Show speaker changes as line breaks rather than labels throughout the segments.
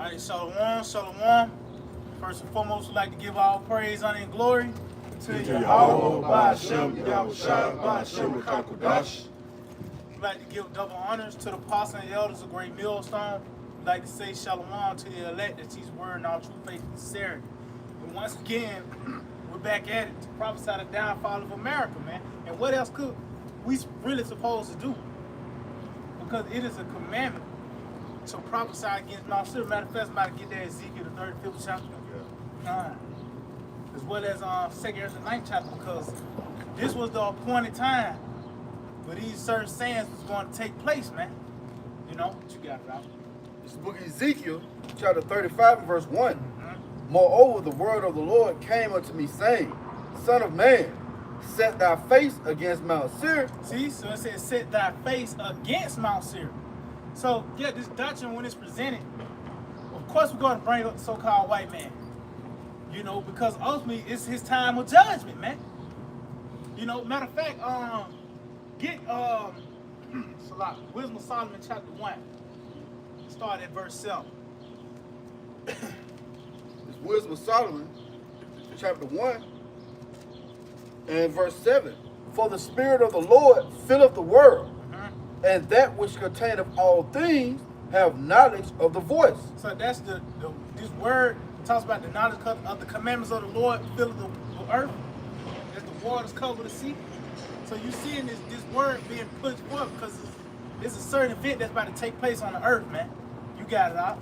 Alright, shalom, shalom. First and foremost, we'd like to give all praise, honor, and glory to Yahweh, Ba'ashem, Yahushua, Ba'ashem, Kakodash. We'd like to give double honors to the apostles and elders of Great Millstone. We'd like to say shalom to the elect that teach word in all true faith and sincerity. And once again, we're back at it to prophesy the downfall of America, man. And what else could we really supposed to do? Because it is a commandment to prophesy against Mount Seir. Matter of fact, I'm about to get there, Ezekiel, the 35th chapter. As well as 2nd and 9th chapter, because this was the appointed time where these certain sayings was going to take place, man. You know, what you got it out.
This is the book of Ezekiel, chapter 35 and verse 1. Moreover, the word of the Lord came unto me, saying, Son of man, set thy face against Mount Seir.
See, so it says, set thy face against Mount Seir. So, yeah, this doctrine, when it's presented, of course we're going to bring up the so-called white man. You know, because ultimately it's his time of judgment, man. You know, matter of fact, get Wisdom of Solomon chapter 1. Start at verse 7.
This Wisdom of Solomon, chapter 1, and verse 7. For the Spirit of the Lord filleth the world, and that which containeth all things have knowledge of the voice.
So that's this word talks about the knowledge of the commandments of the Lord filling the earth, as the waters cover the sea. So you seeing this word being pushed forth because it's a certain event that's about to take place on the earth, man. You got it out.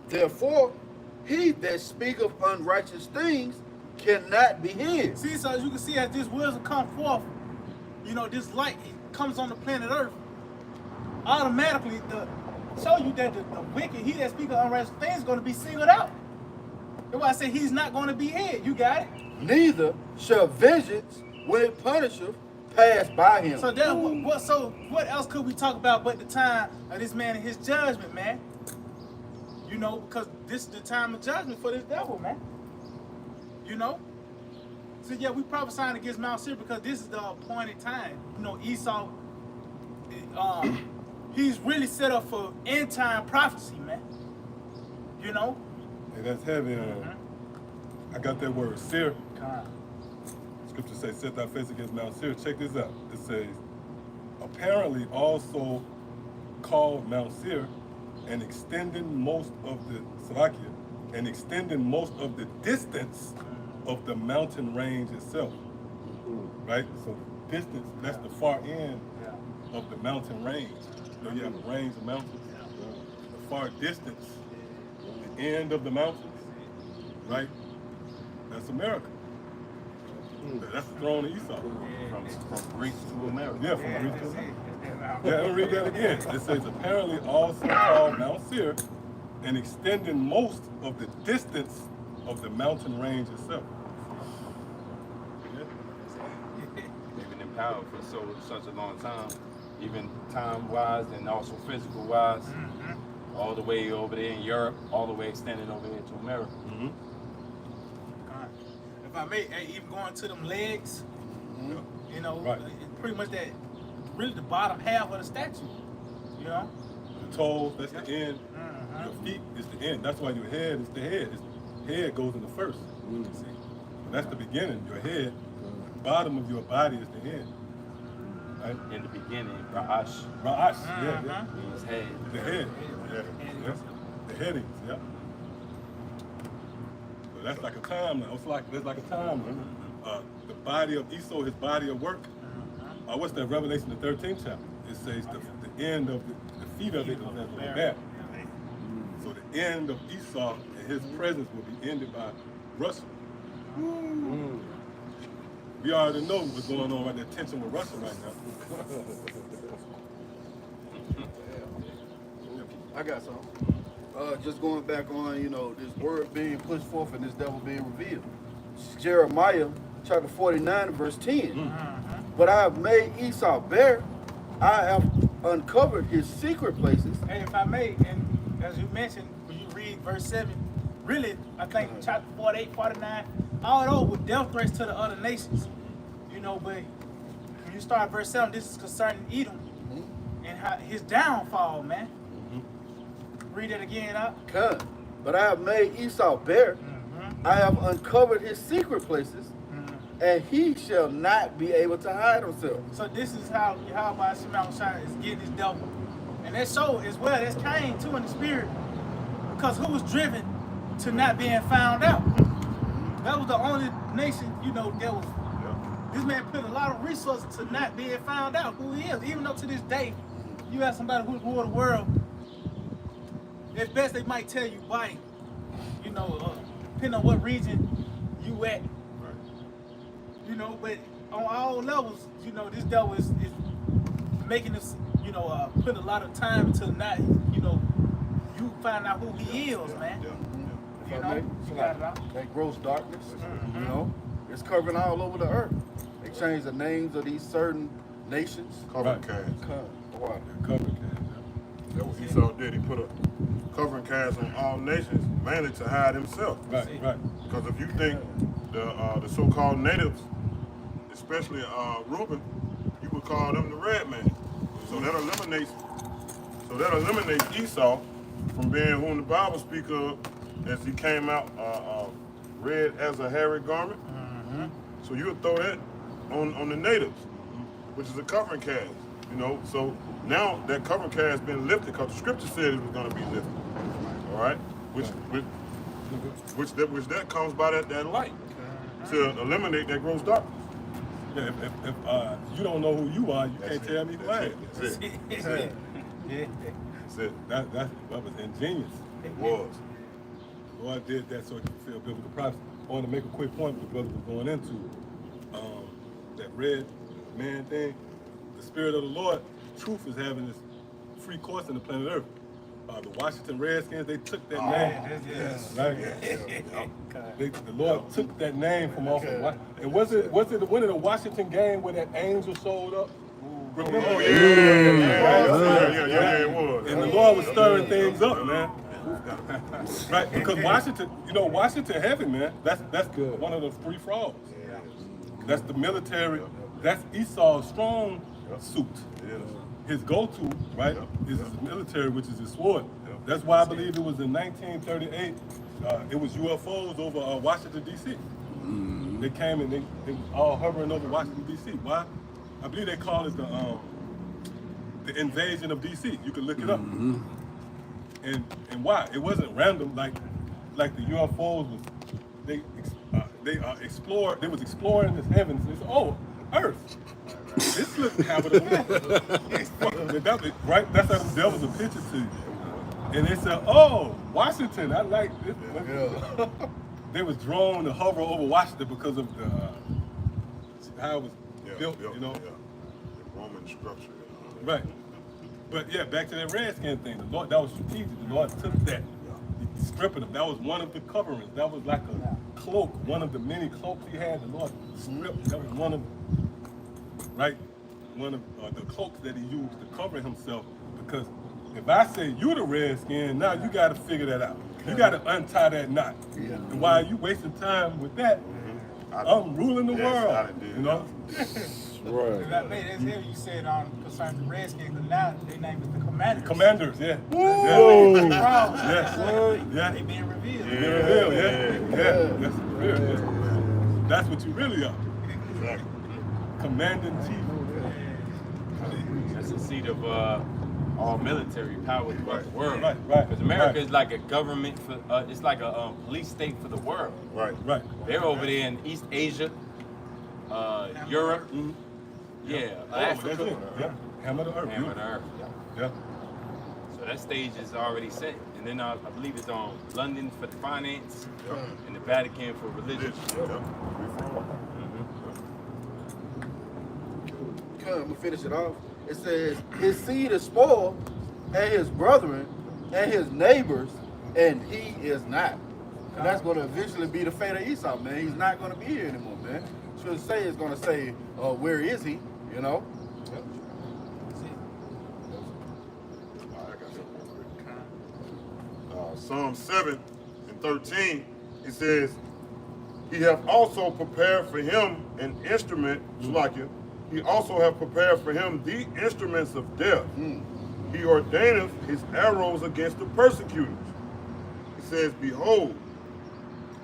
Therefore, he that speaketh unrighteous things cannot be hid.
See, so as you can see, as this wisdom come forth, you know, this light comes on the planet Earth, automatically show you that the wicked, he that speaks unrighteous things, is going to be singled out. That's why I say he's not going to be hid. You got it?
Neither shall vengeance, when it punisheth, pass by him.
So what else could we talk about but the time of this man and his judgment, man? You know, because this is the time of judgment for this devil, man. You know? So yeah, we prophesying against Mount Seir because this is the appointed time. You know, Esau, he's really set up for end time prophecy, man. You know?
Hey, that's heavy. I got that word, Seir. Scripture says, set thy face against Mount Seir. Check this out. It says, apparently also called Mount Seir, and extending most of the distance of the mountain range itself. Right? So distance, that's the far end of the mountain range. You know, you have a range of mountains. The far distance, the end of the mountains, right? That's America. That's the throne of Esau.
From Greece to America.
Yeah, from Greece to America. Yeah, let me read that again. It says, apparently also called Mount Seir, and extending most of the distance of the mountain range itself.
They've been in power for such a long time, even time-wise and also physical-wise, all the way over there in Europe, all the way extending over here to America.
If I may, even going to them legs, you know, pretty much that, really the bottom half of the statue, you know?
The toes, that's the end. Your feet is the end. That's why your head is the head. Head goes in the first. See? So that's the beginning, your head. The bottom of your body is the end. Right?
In the beginning, Ra'ash
Yeah.
means head.
The head. Yeah. The headings, yeah. So that's like a timeline. That's like a timeline. The body of Esau, his body of work. What's that? Revelation, the 13th chapter. It says the end of the feet of it is at the back. So the end of Esau and his presence will be ended by Russia. We already know what's going on right there, tension with Russia right now.
I got some. Just going back on, you know, this word being pushed forth and this devil being revealed. Jeremiah chapter 49 verse 10. But I have made Esau bare. I have uncovered his secret places.
And if I may, and as you mentioned, when you read verse 7, really, I think chapter 48, 49, all those were death threats to the other nations. You know, but when you start verse 7, this is concerning Edom and how his downfall, man. Read it again, huh?
Come. But I have made Esau bare. I have uncovered his secret places, and he shall not be able to hide himself.
So this is how Yahweh Shemel Shai is getting this devil. And that show as well, that's Cain too in the spirit. Because who was driven to not being found out? That was the only nation, you know, that was, this man put a lot of resources to not being found out who he is. Even though to this day, you ask somebody who's ruled the world, at best they might tell you why, you know, depending on what region you at. You know, but on all levels, you know, this devil is making us, you know, put a lot of time into not, you know, you find out who he is, man. You know, you got it out.
That gross darkness, you know, it's covering all over the earth. They changed the names of these certain nations.
Covering cast.
Covering cast.
That's what Esau did. He put a covering cast on all nations, mainly to hide himself.
Right.
Because if you think the so-called natives, especially Reuben, you would call them the red man. So that eliminates Esau from being whom the Bible speaks of as he came out red as a hairy garment. So you would throw that on the natives, which is a covering cast. You know, so now that covering cast has been lifted because the scripture said it was going to be lifted. All right, which that comes by that light to eliminate that gross darkness.
Yeah, if you don't know who you are, you can't tell me who I am.
That's it.
That's it. That was ingenious.
It was.
The Lord did that so he could fulfill biblical prophecy. I want to make a quick point what the brother was going into. That red man thing. The Spirit of the Lord, truth is having this free course in the planet Earth. The Washington Redskins, they took that name. The Lord took that name from off of Washington. And was it one of the Washington game where that angel showed up? Remember?
Oh, yeah, it was.
And the Lord was stirring things up, man. Right? Because Washington, you know, Washington heavy, man. That's one of the three frogs. That's the military. That's Esau's strong suit. His go-to, right, is his military, which is his sword. That's why I believe it was in 1938, it was UFOs over Washington, D.C. They came and they was all hovering over Washington, D.C. Why? I believe they call it the invasion of D.C. You can look it up. And why? It wasn't random like the UFOs was. They explored. They was exploring this heavens. They said, oh, Earth. This looks habitable. Right? That's how the devil's a picture to you. And they said, oh, Washington, I like this. They was drawn to hover over Washington because of how it was built, you know.
The Roman structure.
Right. But yeah, back to that redskin thing. The Lord, that was strategic. The Lord took that, stripping them. That was one of the coverings. That was like a cloak, one of the many cloaks he had. The Lord stripped. That was one of the cloaks that he used to cover himself. Because if I say you the redskin, now you got to figure that out. You got to untie that knot. And while you wasting time with that, I'm ruling the world. You know.
Right. That's heavy you said concerning the Redskins, because now their name is the Commanders.
Commanders, yeah.
Whoa!
Yeah.
They being revealed.
That's what you really are.
Exactly.
Commanding chief.
That's the seat of all military power throughout the world.
Right.
Because America is like a government for, it's like a police state for the world.
Right.
They're over there in East Asia, Europe. Yeah, Africa.
Yeah. Hammer the earth.
Hammer the earth.
Yeah.
So that stage is already set. And then I believe it's on London for the finance and the Vatican for religion.
I'm gonna finish it off. It says, his seed is spoiled, and his brethren, and his neighbors, and he is not. And that's gonna eventually be the fate of Esau, man. He's not gonna be here anymore, man. Shouldn't say it's gonna say, where is he? You know?
Psalm 7:13, it says, he hath also prepared for him an instrument, Slakia. He also have prepared for him the instruments of death. he ordaineth his arrows against the persecutors. He says, behold,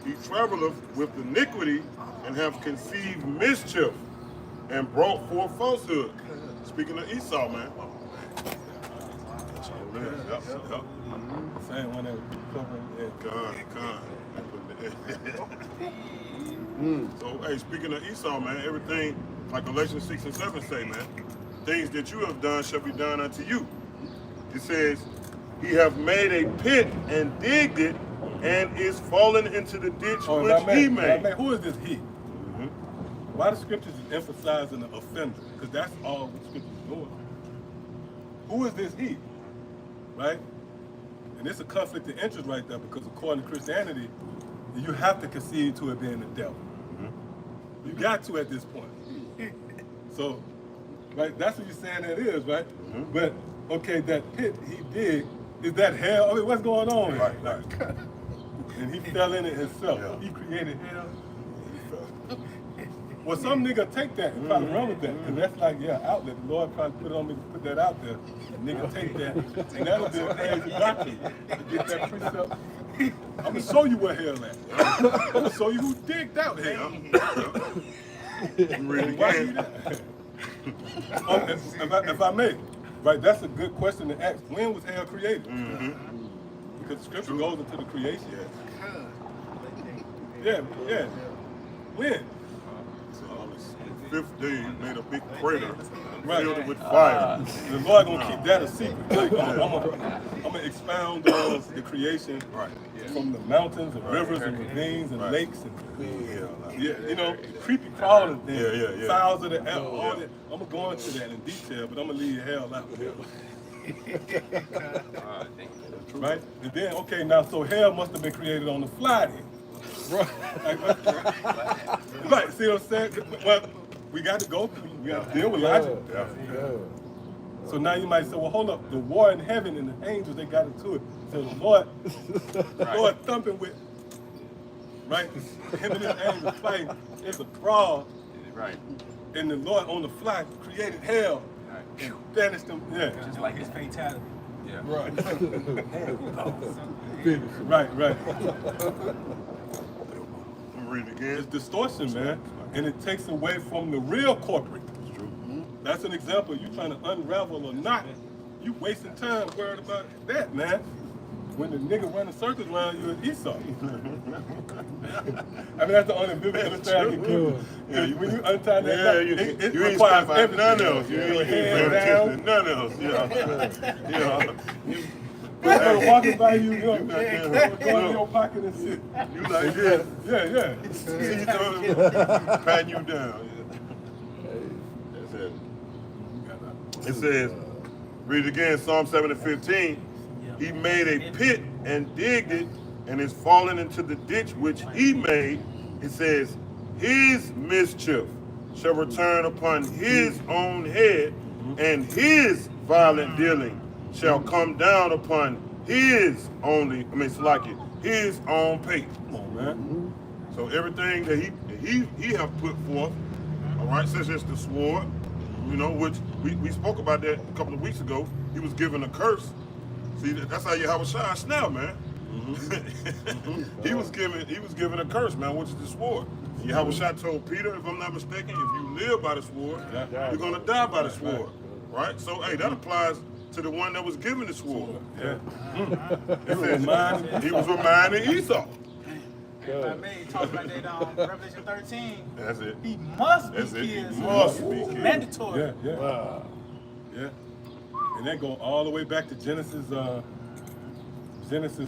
he traveleth with iniquity and have conceived mischief and brought forth falsehood. Speaking of Esau, man. Yep.
Same one that was covering
So, hey, speaking of Esau, man, everything, like Galatians 6 and 7 say, man, things that you have done shall be done unto you. It says, he have made a pit and digged it and is fallen into the ditch which he made.
Who is this he? Why the scriptures is emphasizing the offender? Because that's all the scriptures is doing. Who is this he? Right? And it's a conflict of interest right there, because according to Christianity, you have to concede to it being the devil. You got to at this point. So, right, that's what you're saying that is, right? But, okay, that pit he did, is that hell? I mean, what's going on here?
Right.
And he fell in it himself.
Yeah.
He created hell. Well, some nigga take that and probably run with that. And that's like, yeah, outlet. The Lord probably put it on me to put that out there. A nigga take that. And that'll be a crazy doctrine to get that precept. I'm going to show you where hell at. I'm going to show you who digged out hell.
Read it
Why
again.
you that? If I may, right, that's a good question to ask. When was hell created? Because the scripture goes into the creation. Yeah. When?
Fifth day, he made a big crater,
Right.
filled it with fire.
The Lord gonna keep that a secret. Like, I'm gonna expound on the creation from the mountains and rivers and ravines and lakes and creepy crawling things, fowls of the air, all that. I'm gonna go into that in detail, but I'm gonna leave hell out. Right? And then, okay, now so hell must have been created on the fly then. Right, see what I'm saying? Well, we got to go through, we got to deal with logic. So now you might say, well, hold up, the war in heaven and the angels, they got into it. So the Lord thumping with, right? Him and his angels fighting. It's a brawl.
Right.
And the Lord on the fly created hell and banished them. Yeah.
Just like his fatality.
Yeah.
Right.
Read it again.
It's distortion, man. And it takes away from the real corporate.
It's true.
That's an example. You trying to unravel or not, you wasting time worried about that, man. When the nigga running circles around you at Esau. I mean, that's the only biblical understanding I can give you. When you untie that, it
you ain't
requires
about
everything.
none else. You ain't paying attention to none else.
Walking by you, go in your pocket and sit.
You like this.
Yeah.
See you throwing, patting you down. That's it. It says, read it again, Psalm 7:15. He made a pit and digged it and is fallen into the ditch which he made. It says, his mischief shall return upon his own head, and his violent dealing shall come down upon his his own pay.
Come on, man.
So everything that he have put forth, all right, such as the sword, which we spoke about that a couple of weeks ago. He was given a curse. See, that's how Yahweh shines now, man. He was given a curse, man, which is the sword. And Yahweh told Peter, if I'm not mistaken, if you live by the sword, you're gonna die by the sword, right? So, hey, that applies to the one that was given the sword.
Yeah.
He was reminding Esau.
If I may talk about that Revelation 13,
That's it.
he must be
That's it. He
killed.
must be killed.
Mandatory.
Yeah. And that go all the way back to Genesis,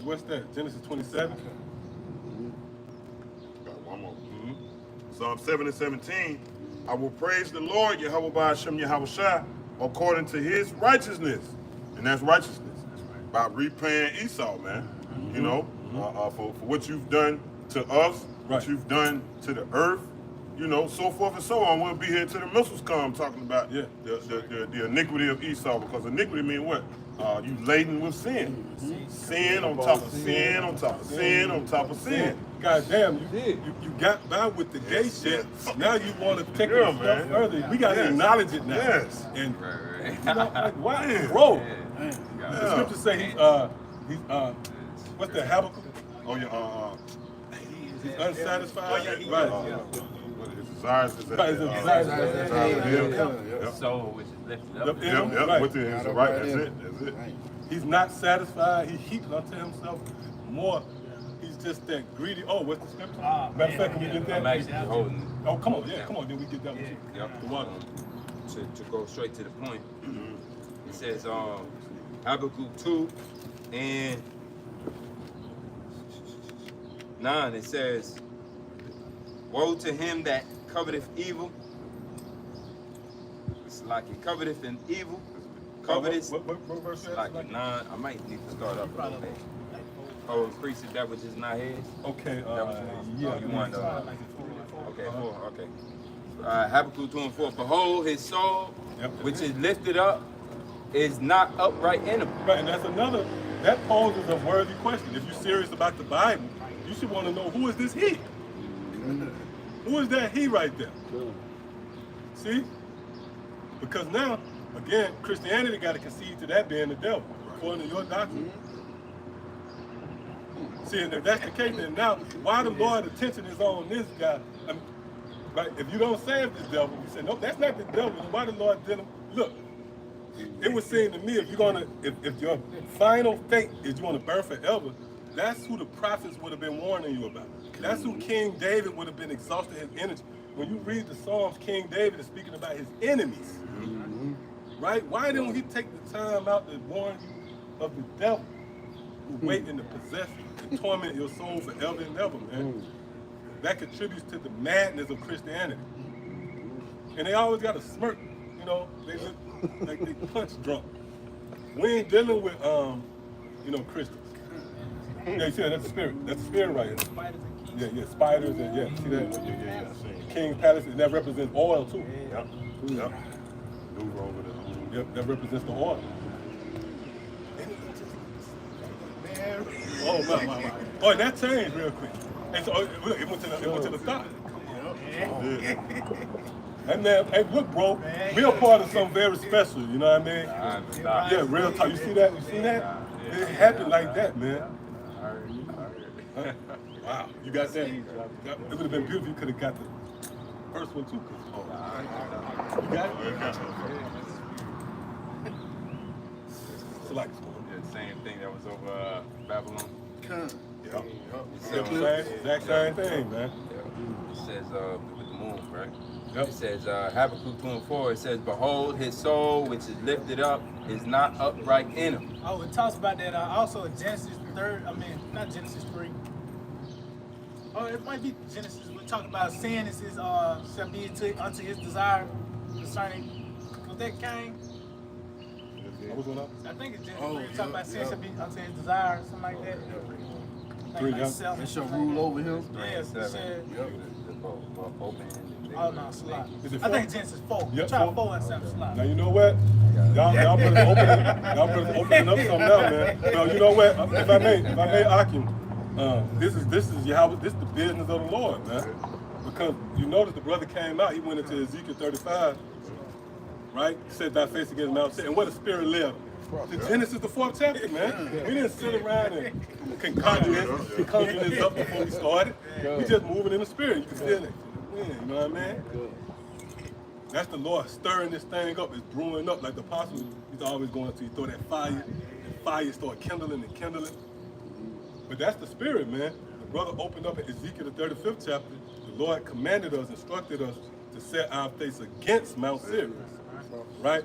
what's that? Genesis 27?
Got one more. Psalm 7:17. I will praise the Lord, Yahweh Ba'ashem Yahweh Shai, according to his righteousness. And that's righteousness. By repaying Esau, man. For what you've done to us, what you've done to the earth, so forth and so on. We'll be here till the missiles come talking about the iniquity of Esau, because iniquity means what? You laden with sin. Sin on top of sin on top of sin on top of sin.
God damn, you got by with the gay shit. Now you want to take it a step further. We got to acknowledge it now.
Yes.
And like, why, bro? The scriptures say he's what's the Habakkuk?
Oh yeah.
He's unsatisfied.
Right. What his desires is
Right, his desires.
Yep.
Soul which is lifted up.
Yep. With his right. That's it.
He's not satisfied. He heaps unto himself more. He's just that greedy. Oh, what's the scripture? Matter of fact, can we get that?
I'm actually holding.
Oh, come on. Yeah, come on. Then we get that one.
Yep.
The water.
To go straight to the point. It says Habakkuk 2 and 9. It says, woe to him that coveteth evil. It's like he coveteth in evil. Coveteth.
What verse is that?
Like 9. I might need to start up a little bit. Oh, increases that which is not his.
Okay.
Yeah. You want okay, 4. Okay. Habakkuk 2 and 4. Behold, his soul, which is lifted up, is not upright in him.
Right, and that's another. That poses a worthy question. If you're serious about the Bible, you should want to know, who is this he? Who is that he right there? See? Because now, again, Christianity got to concede to that being the devil, according to your doctrine. See, and if that's the case, then now, why the Lord's attention is on this guy? I mean, right? If you don't save this devil, you say, no, that's not the devil. Then why the Lord did him? Look, it would seem to me, if you're gonna, if your final fate is you're gonna burn forever, that's who the prophets would have been warning you about. That's who King David would have been exhausted his energy. When you read the Psalms, King David is speaking about his enemies, right? Why don't he take the time out to warn you of the devil who waiting to possess and torment your soul forever and ever, man? That contributes to the madness of Christianity. And they always got a smirk, you know, they look like they punch drunk. We ain't dealing with, Christians. Yeah, you see that? That's the spirit. That's the spirit right here. Yeah, spiders and see that?
Yeah.
King's palace, and that represents oil too.
Yep. Move over there.
Yep, that represents the oil. Oh, wow. Oh, and that changed real quick. And so it went to the top. And man, hey, look, bro, we are part of something very special. You know what I mean? Yeah, real talk. You see that? You see that? It happened like that, man. Huh? Wow, you got that? It would have been beautiful if you could have got the first one too. You got it? It's like
the same thing that was over Babylon.
Exact same thing, man.
It says with the moon, right?
Yep.
It says Habakkuk 2 and 4. It says, behold, his soul which is lifted up is not upright in him.
Oh, it talks about that also in Genesis 3. Not Genesis 3. Oh, it might be Genesis. We talk about sin is his shall be unto his desire concerning. Was that Cain? I think it's Genesis 3. It talk about sin shall be unto his desire, something like that.
It shall rule over him.
Yes, it said.
Open.
Oh no, slot.
Is it
I
4?
think Genesis 4.
Yep,
Try
4.
4 and 7 slot.
Now you know what? Y'all brothers opening up something now, man. No, you know what? If I may, Akim, this is the business of the Lord, man. Because you notice the brother came out, he went into Ezekiel 35, right? Set thy face against Mount Seir, and what the Spirit led him. The Genesis, the 4th chapter, man. We didn't sit around and concoct this up before we started. We just moving in the Spirit. You can feel it. Yeah, you know what I mean? That's the Lord stirring this thing up. It's brewing up like the apostle. He's always going to throw that fire, and fire start kindling and kindling. But that's the Spirit, man. The brother opened up in Ezekiel the 35th chapter. The Lord commanded us, instructed us to set our face against Mount Seir, right?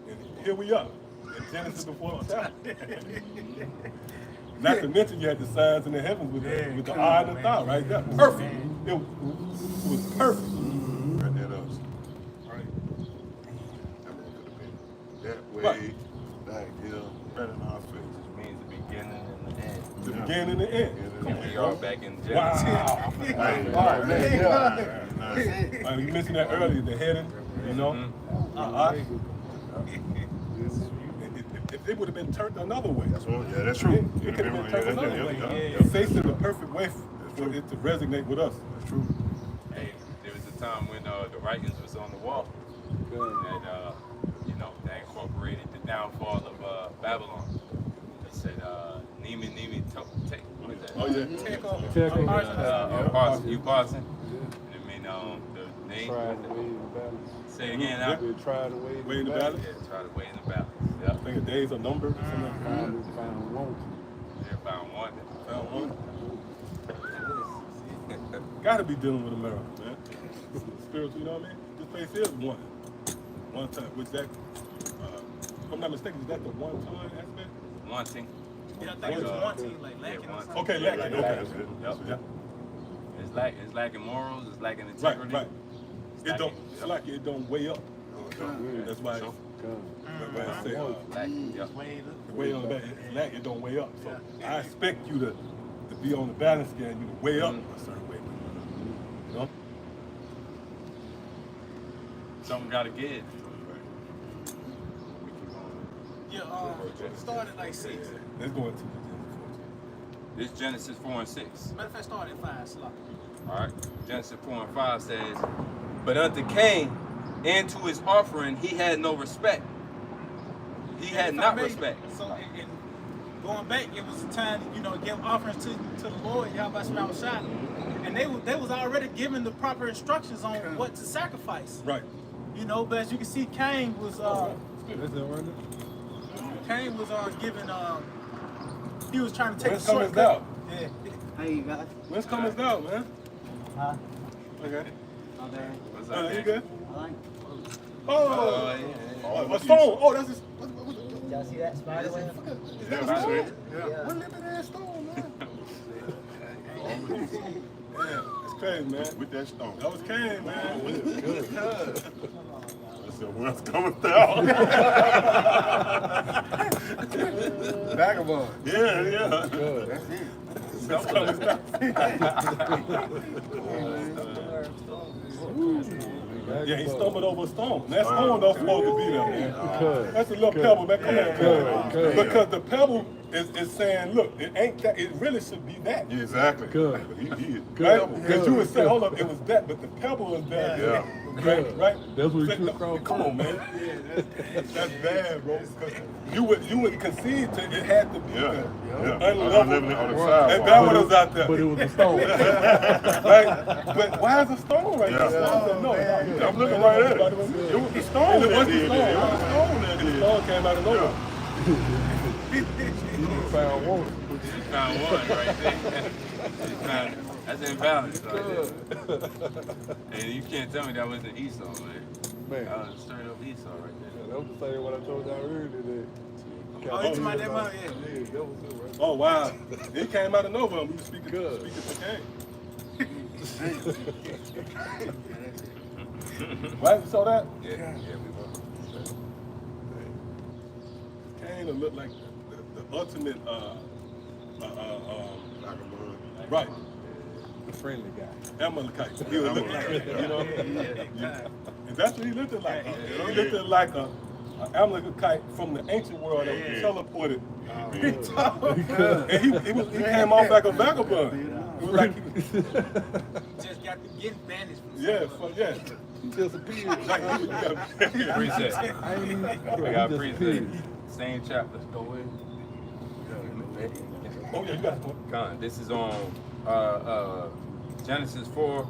And here we are in Genesis the 4th chapter. Not to mention you had the signs in the heavens with the eye and the thigh right there. Perfect. It was perfect.
Right there, those. Right. That way, back here, right in our face.
Which means the beginning and the end.
The beginning and the end.
And we are back in Genesis.
Wow.
Nice.
You mentioned that earlier, the heading, you know. If it would have been turned another way.
That's true.
It could have been turned another way. Facing the perfect way for it to resonate with us.
That's true.
Hey, there was a time when the writings was on the wall. And, that incorporated the downfall of Babylon. They said, Nimi, take, what is that?
Oh, yeah.
Take over.
Take over.
Parson, you Parson. I mean, the name.
Try to weigh the balance.
Say it again now.
We try to weigh
Weigh in the
the balance.
balance.
Yeah, try to weigh in the balance.
I
Yeah.
think the days are numbered or something.
Finally found one.
They found one.
Found one. Gotta be dealing with America, man. Spiritual, you know what I mean? This place is one. One time. Which that, if I'm not mistaken, is that the one time aspect?
One thing.
Yeah, I think it was one team, like lacking or something.
Okay, lacking. Okay.
That's it.
Yep.
Yeah.
It's lacking morals. It's lacking
Right,
integrity.
right. It don't,
Yep.
it's like it don't weigh up. That's why
Sure.
that's why I say,
Lacking. Yep.
the weigh on the back, it don't weigh up. So I expect you to be on the balance scale, you to weigh up a certain way. You know?
Something got to give.
Yeah, it started like 6.
Let's go into
This Genesis 4 and 6.
Matter of fact, started at 5. Slow.
All right. Genesis 4 and 5 says, but unto Cain and to his offering he had no respect. He had not respect.
So, and going back, it was a time, to give offerings to the Lord, Yahweh Shah, and they was already given the proper instructions on what to sacrifice.
Right.
But as you can see, Cain was
That's it right
given he was trying to take
When's
a
coming
shortcut.
out?
Yeah.
Hey, you guys.
When's coming out, man?
Huh?
Okay.
Out there.
What's
You
up, man?
good?
I like.
Oh,
yeah.
a stone. Oh, that's just.
Y'all see that spider web?
Is that a stone?
Yeah.
What limited ass stone, man? Man, it's crazy, man.
With that stone.
That was Cain, man.
I said, what's coming down?
Vagabond.
Yeah.
Good.
That's it.
That's coming down. Yeah, he stumbled over a stone. That stone don't supposed to be there, man.
Good.
That's a little pebble, man. Come here,
Good.
man. Because the pebble is saying, look, it ain't that. It really should be that.
Yeah, exactly.
Good.
He is.
Right? Because you would say, hold up, it was that, but the pebble is there.
Yeah.
Right?
That's what
Say,
you
no,
cross.
come on, man. That's bad, bro. 'Cause you would concede to it had to be
Yeah.
the
Yeah.
unlevel.
Unlimited on the
And
sidewalk.
that one was out there.
But it was a stone.
Right? But why is a stone right
Yeah.
there? I said, no,
I'm looking right at it. It was the stone
It
that
was the
did it.
stone.
It was the stone that
The
did it.
stone came out of nowhere.
You found one.
You found one right there. That's imbalance right there. And you can't tell me that wasn't Esau, man.
Man.
That was straight up Esau right there.
That was the same what I told y'all earlier today.
Oh, you talking about that mother, yeah.
Yeah, that was it right
Oh, wow. It came out of nowhere. We were speaking
Good.
to Cain. Right? You saw that?
Yeah, we were.
Cain looked like the ultimate, right,
The friendly guy.
Amalekite. He would look like that, you know? And that's what he looked like. He looked like an Amalekite from the ancient world that was teleported. And he came off like a vagabond. It was like he was,
Just got to get banished.
yeah.
He disappeared.
Like he was,
Preset.
I ain't even.
We got preset. Same chapter. Let's go in.
oh yeah, you got one.
Con, this is on Genesis 4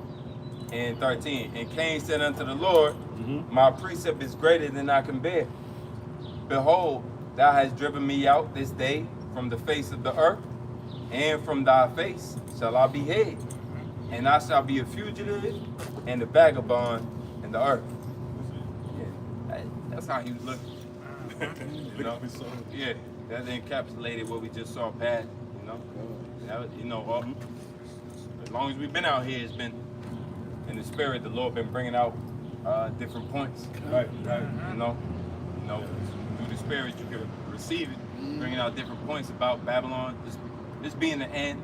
and 13. And Cain said unto the Lord, my precept is greater than I can bear. Behold, thou hast driven me out this day from the face of the earth, and from thy face shall I be hid. And I shall be a fugitive and a vagabond in the earth. Yeah, that's how he was looking. You know? Yeah, that encapsulated what we just saw, Pat. You know, that, as long as we've been out here, it's been in the spirit. The Lord been bringing out different points.
Right.
You know, through the spirit you can receive it, bringing out different points about Babylon. This being the end.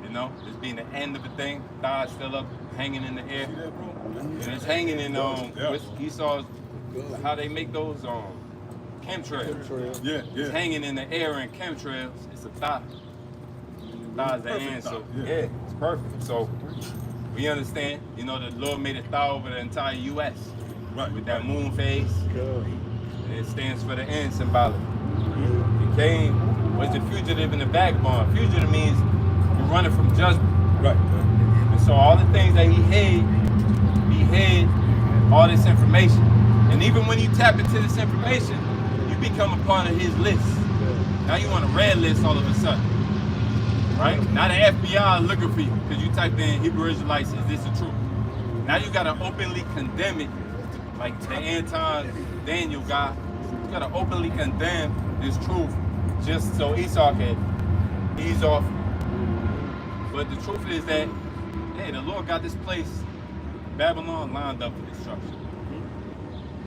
You know, this being the end of the thing. God's still up, hanging in the air,
See that, bro?
and it's hanging in Esau's. How they make those chemtrails.
Yeah.
It's hanging in the air in chemtrails. It's a thought. Thigh's the end, so yeah, it's perfect. So we understand, the Lord made a thought over the entire U.S.
Right.
With that moon phase.
Good.
It stands for the end symbolic. And Cain was the fugitive and the vagabond. Fugitive means you're running from judgment.
Right.
And so all the things that he hid all this information. And even when you tap into this information, you become a part of his list. Now you on a red list all of a sudden. Right? Now the FBI looking for you because you typed in Hebrew Israelites, is this the truth? Now you gotta openly condemn it, like the Anton Daniel guy. You gotta openly condemn this truth just so Esau can ease off. But the truth is that, hey, the Lord got this place, Babylon, lined up for destruction.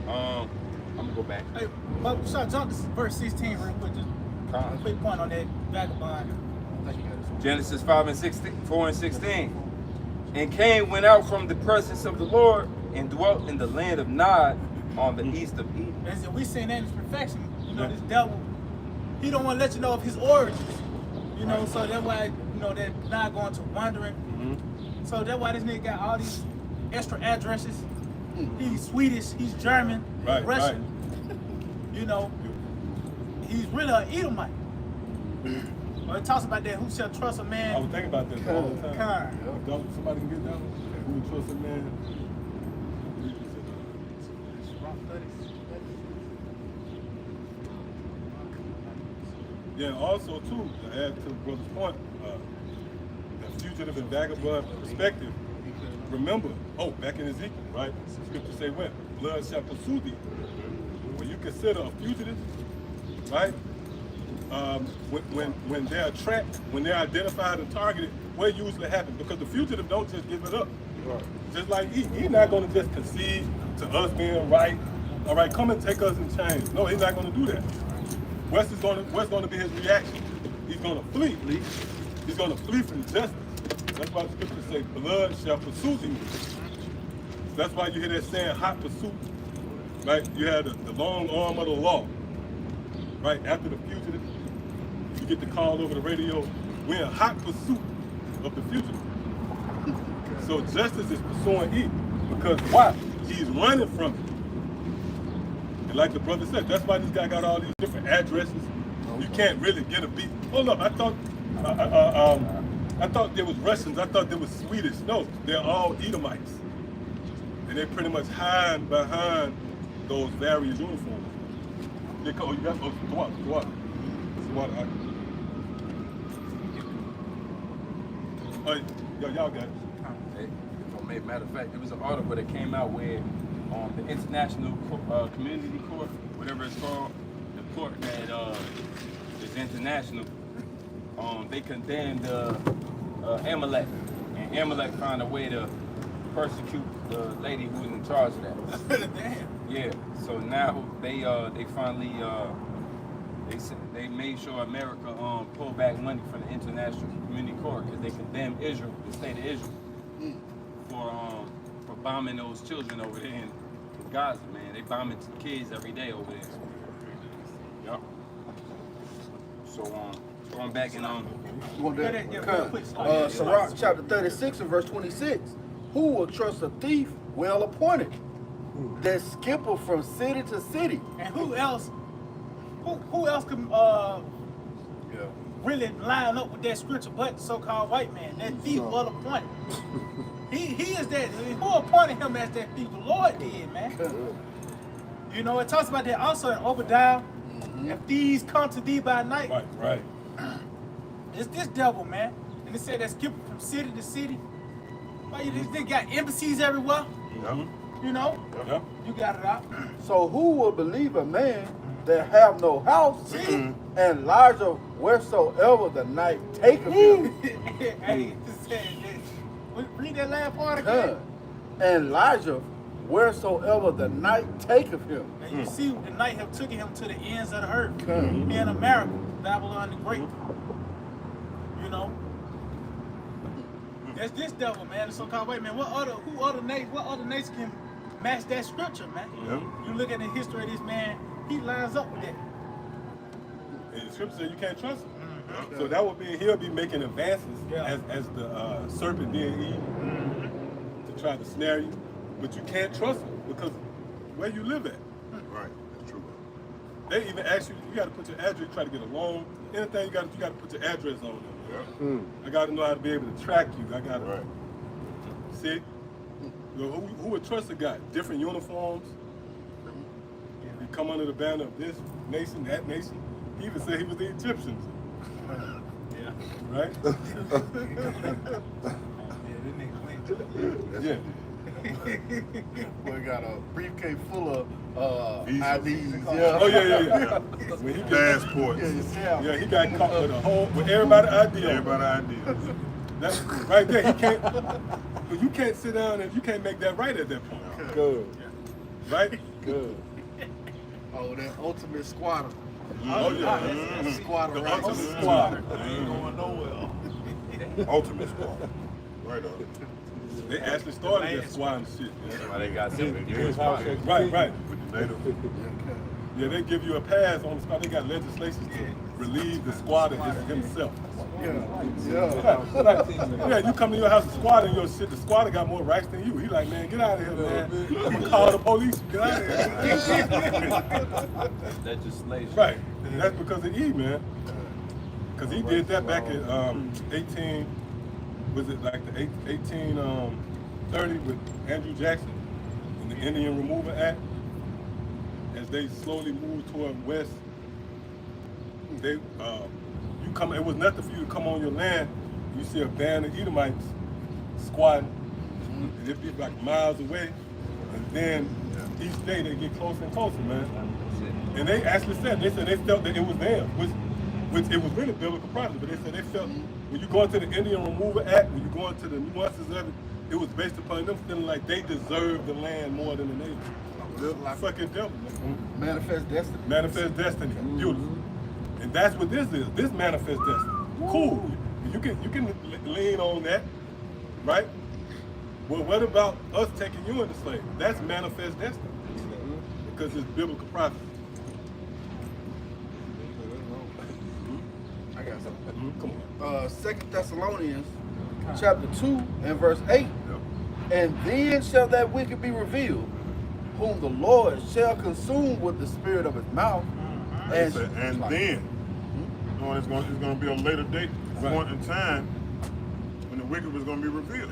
I'm gonna go back.
Hey, but so jump to verse 16 real quick. Just a quick point on that vagabond.
Genesis 4 and 16. And Cain went out from the presence of the Lord and dwelt in the land of Nod on the east of Eden.
As we seen that in his perfection. You know, this devil, he don't want to let you know of his origins. You know, so that's why, you know, they're not going to wandering. So that's why this nigga got all these extra addresses. He's Swedish, he's German, Russian. You know, he's really an Edomite. Well, it talks about that, who shall trust a man?
I was thinking about this all the time.
Kind.
Don't somebody can get down? Who would trust a man? Yeah, also too, to add to the brother's point, the fugitive and vagabond perspective. Remember, back in Ezekiel, right? The scripture say when? Blood shall pursue thee. When you consider a fugitive, right? When they're tracked, when they're identified and targeted, what usually happens? Because the fugitive don't just give it up. Right. Just like he's not going to just concede to us being right. All right, come and take us in chains. No, he's not going to do that. What's going to be his reaction? He's going to flee. He's going to flee from justice. That's why the scriptures say, blood shall pursue thee. That's why you hear that saying, hot pursuit. Right? You have the long arm of the law. Right? After the fugitive, you get the call over the radio, we're in hot pursuit of the fugitive. So justice is pursuing evil. Because why? He's running from it. And like the brother said, that's why this guy got all these different addresses. You can't really get a beat. Hold up, I thought there was Russians. I thought there was Swedish. No, they're all Edomites. And they pretty much hide behind those various uniforms. You got go up. Y'all got it.
Matter of fact, there was an article that came out where the International Community Court, whatever it's called, the court that is international, they condemned Amalek, and Amalek found a way to persecute the lady who was in charge of that.
Damn.
Yeah. So now they finally they made sure America pulled back money from the International Community Court because they condemned Israel, the state of Israel, for bombing those children over there in Gaza. Man, they bombing kids every day over there. Yup. So going back and
Sirach chapter 36 and verse 26. Who will trust a thief well appointed that skipper from city to city?
And who else can really line up with that scripture but so-called white man, that thief well appointed? He is that. Who appointed him as that thief? The Lord did, man. You know, it talks about that also in Obadiah. If thieves come to thee by night.
Right.
It's this devil, man. And it said that skipper from city to city. Why they got embassies everywhere? You know? You got it out.
So who will believe a man that have no house and larger wheresoever the night taketh him?
Hey, read that last part again.
And larger wheresoever the night taketh him.
And you see, the night have taken him to the ends of the earth. In America, Babylon the Great. You know? That's this devil, man. The so-called white man. What other nation can match that scripture, man? You look at the history of this man, he lines up with that.
And the scripture says you can't trust him. So that would be he'll be making advances as the serpent did Eve to try to snare you, but you can't trust him because where you live at.
Right, that's true.
They even ask you, you got to put your address, try to get a loan, anything you got to put your address on them.
Yeah.
I got to know how to be able to track you. I got to,
Right.
see? You know, who would trust a guy? Different uniforms. He come under the banner of this nation, that nation. He even said he was the Egyptians.
Yeah.
Right? Yeah.
Boy got a briefcase full of
Visas.
IDs.
Oh, yeah. When he
Passports.
yeah, he got caught with everybody idea.
Everybody ideas.
That's right there. He can't. But you can't sit down and you can't make that right at that point.
Good.
Right?
Good.
Oh, that ultimate squatter.
Oh yeah.
Squatter
The
rights.
ultimate squad.
Ain't going nowhere.
Ultimate squad. Right on.
They actually started that squad and shit.
That's
Man.
why they got different
His house
spots.
at
Right.
With the native.
Yeah, they give you a pass on the spot. They got legislation to relieve the squatter himself. Yeah, you come to your house squatting your shit. The squatter got more rights than you. He like, man, get out of here, man. I'm gonna call the police. Get out of here.
Legislation.
Right. And that's because of E, man. Because he did that back in 18. Was it like the 1830 with Andrew Jackson and the Indian Removal Act? As they slowly moved toward west, they you come. It was nothing for you to come on your land. You see a band of Edomites squatting, and it'd be like miles away, and then each day they get closer and closer, man. And they actually said they felt that it was them, which it was really biblical prophecy, but they said they felt when you go into the Indian Removal Act, when you go into the nuances of it, it was based upon them feeling like they deserved the land more than the natives. Fucking devil, man.
Manifest destiny.
Manifest destiny, beautiful. And that's what this is. This manifest destiny. Cool. You can lean on that, right? Well, what about us taking you into slavery? That's manifest destiny because it's biblical prophecy.
I got something.
Come on.
2 Thessalonians chapter 2 and verse 8. And then shall that wicked be revealed, whom the Lord shall consume with the spirit of his mouth.
And then, you know, it's going to be a later date, point in time, when the wicked was going to be revealed.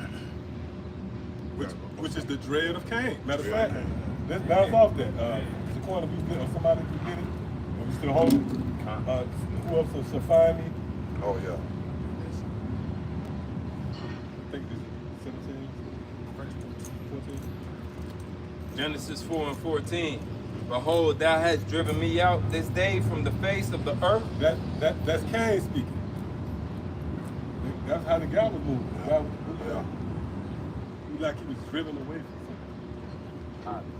Which is the dread of Cain. Matter of fact, let's bounce off that. Sequoia, if you did, or somebody who did it, or we still hold it, who else will find me?
Oh, yeah.
I think it's 17, 14.
Genesis 4 and 14. Behold, thou hast driven me out this day from the face of the earth.
That's Cain speaking. That's how the guy was moving. The guy was like he was driven away from something.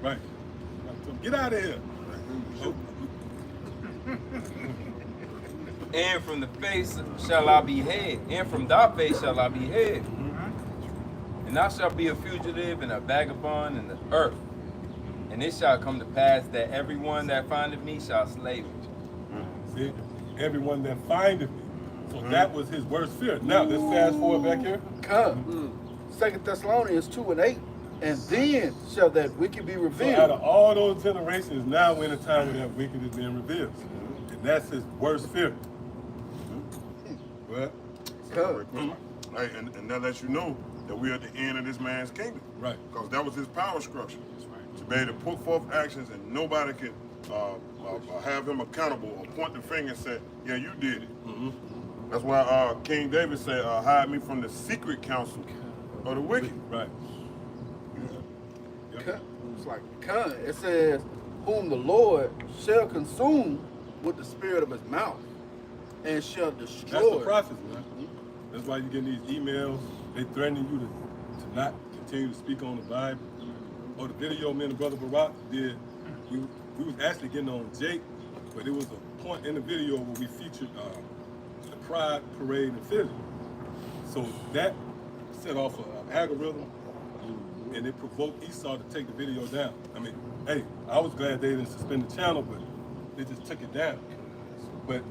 Right. So get out of here.
And from the face shall I be hid, and from thy face shall I be hid. And thou shalt be a fugitive and a vagabond in the earth. And it shall come to pass that everyone that findeth me shall slay me.
See, everyone that findeth me. So that was his worst fear. Now let's fast forward back here.
Come. 2 Thessalonians 2 and 8. And then shall that wicked be
So
revealed.
out of all those generations, now we're in a time where that wicked is being revealed. And that's his worst fear. What?
Come.
Right, and that lets you know that we're at the end of this man's kingdom.
Right.
Because that was his power structure. To be able to put forth actions and nobody could have him accountable or point the finger and say, yeah, you did it. That's why King David said, hide me from the secret counsel of the wicked.
Right.
It's like come. It says, whom the Lord shall consume with the spirit of his mouth, and shall destroy.
That's the prophecy, man. That's why you're getting these emails. They threatening you to not continue to speak on the Bible. Or the video me and the brother Barack did, we was actually getting on Jake, but it was a point in the video where we featured the Pride Parade in Philly. So that set off an algorithm, and it provoked Esau to take the video down. I mean, hey, I was glad they didn't suspend the channel, but they just took it down. But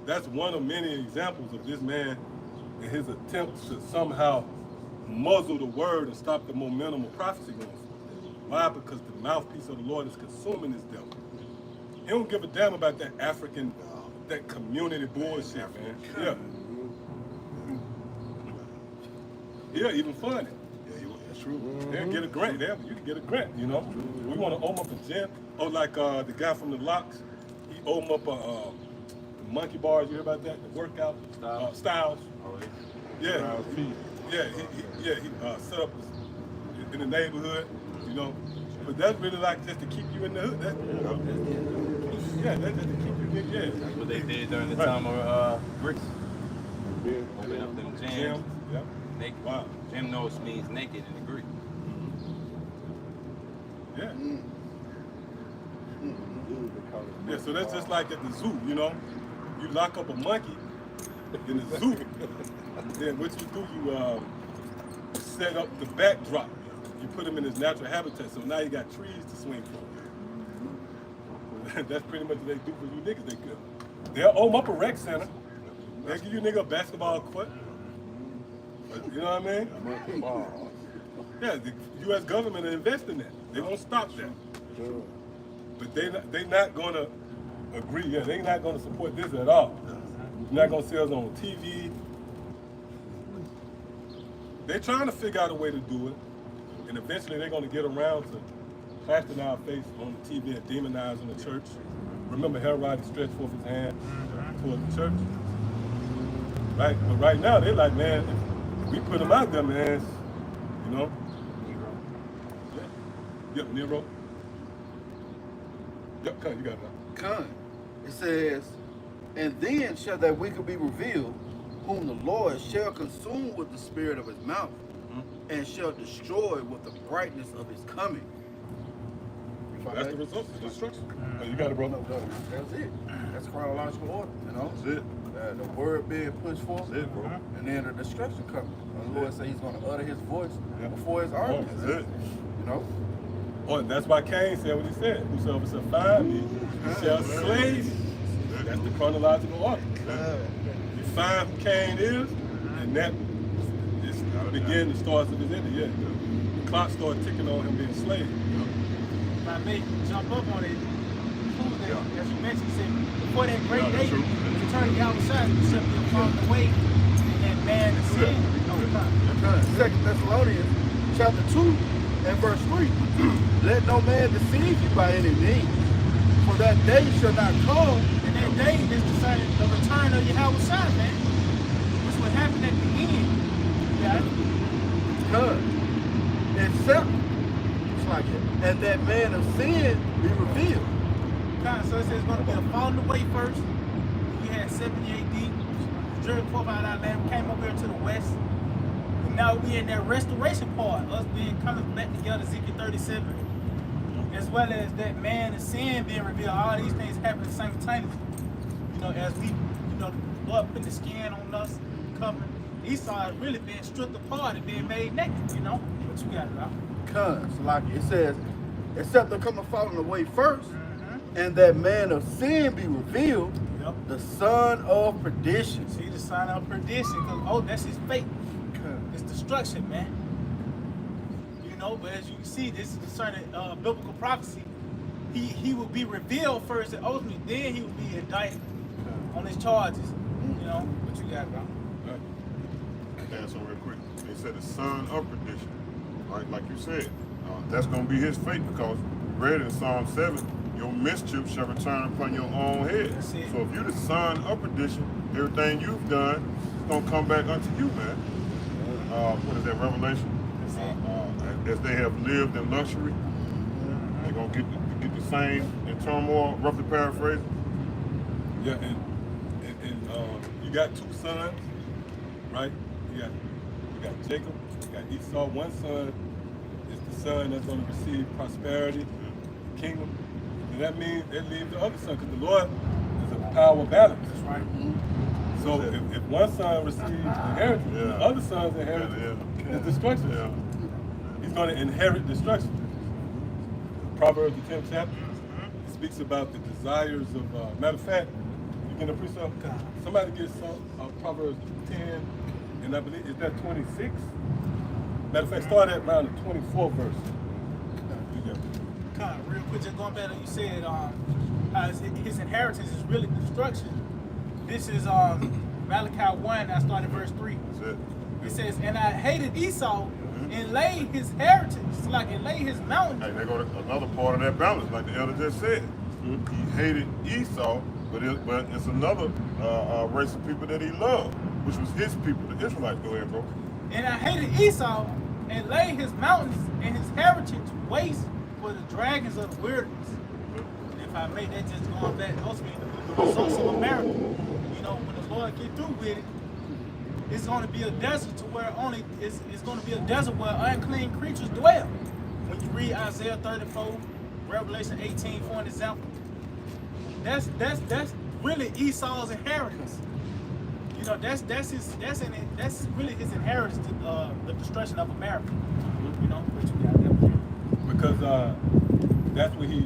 that's one of many examples of this man and his attempts to somehow muzzle the word and stop the momentum of prophecy going forward. Why? Because the mouthpiece of the Lord is consuming this devil. He don't give a damn about that African, that community bullshit, man. Yeah. Yeah, even funny.
That's true.
They'll get a grant. You can get a grant, you know. We want to open up a gym. Oh, like the guy from the Locks, he opened up a monkey bars. You hear about that? The workout styles.
Oh,
Yeah. He set up in the neighborhood, you know. But that's really like just to keep you in the hood. That's just to keep you in. Yeah.
That's what they did during the time of Greece. Open up them gyms.
Gym. Yeah.
Naked.
Wow.
Gymnos means naked in the Greek.
Yeah. Yeah, so that's just like at the zoo, you know. You lock up a monkey in the zoo, then what you do, you set up the backdrop. You put him in his natural habitat, so now you got trees to swing from. That's pretty much what they do for you niggas. They'll open up a rec center. They'll give you nigga a basketball court. You know what I mean? Yeah, the U.S. government will invest in that. They won't stop that. But they not gonna agree. Yeah, they not gonna support this at all. They're not gonna see us on TV. They're trying to figure out a way to do it, and eventually they're gonna get around to plastering our face on the TV and demonizing the church. Remember, Herod stretched forth his hand toward the church, right? But right now they're like, man, if we put them out there, man, you know. Yep, Nero. Yep, you got that.
Con. It says, and then shall that wicked be revealed, whom the Lord shall consume with the spirit of his mouth, and shall destroy with the brightness of his coming.
That's the result of destruction. Oh, you got it, bro.
No, that's it. That's chronological order, you know?
That's it.
The word being pushed forth,
That's it, bro.
and then the destruction coming. The Lord said he's going to utter his voice before his army.
That's it.
You know?
Oh, that's why Cain said what he said. Whosoever shall find me shall slay me. That's the chronological order. You find who Cain is, and that is begin the stars of his end. Yeah, the clock started ticking on him being slayed.
If I may jump up on it, as you mentioned, said, before that great day, you turn the outside, you shall be upon the way, and that man is sin.
Second Thessalonians chapter 2 and verse 3. Let no man deceive you by any means, for that day shall not come.
And that day is the return of Yahweh Shai, man. Which will happen at the end. Yeah.
Because except it's like it, and that man of sin be revealed.
So it says it's going to be a falling away first. We had 70 AD. Driven forth out of our land. We came over here to the west. And now we in that restoration part. Us being coming back together, Ezekiel 37. As well as that man of sin being revealed. All these things happen simultaneously. You know, as we, the blood putting the skin on us, covering. Esau is really being stripped apart and being made naked, you know? What you got, bro?
Because, like it says, except they're coming falling away first, and that man of sin be revealed, the son of perdition.
See, the son of perdition, because, that's his fate. It's destruction, man. You know, but as you can see, this is concerning biblical prophecy. He will be revealed first and ultimately, then he will be indicted on his charges. You know, what you got, bro?
Answer real quick. They said the son of perdition. Right, like you said, that's going to be his fate because read in Psalm 7, your mischief shall return upon your own head. So if you're the son of perdition, everything you've done is going to come back unto you, man. What is that, Revelation? As they have lived in luxury, they're going to get the same in turmoil, roughly paraphrasing.
Yeah, and you got two sons, right? You got Jacob, you got Esau. One son is the son that's going to receive prosperity, the kingdom. And that means they leave the other son, because the Lord is a power of balance.
That's right.
So if one son receives inheritance, the other son's inheritance is destruction. He's going to inherit destruction. Proverbs, the 10th chapter, it speaks about the desires of, matter of fact, you can appreciate somebody gets Proverbs 10, and I believe, is that 26? Matter of fact, start at around the 24th verse.
Real quick, just going back to what you said, how his inheritance is really destruction. This is Malachi 1, I started verse 3.
That's it.
It says, and I hated Esau and laid his heritage, like it laid his mountains.
Hey, they go to another part of that balance, like the elder just said. He hated Esau, but it's another race of people that he loved, which was his people, the Israelites. Go ahead, bro.
And I hated Esau and laid his mountains and his heritage waste for the dragons of the wilderness. And if I may, that just going back, those mean the results of America. You know, when the Lord get through with it, it's going to be a desert to where it's going to be a desert where unclean creatures dwell. When you read Isaiah 34, Revelation 18 for an example, that's really Esau's inheritance. You know, that's really his inheritance to the destruction of America. You know, which we got there.
Because that's what he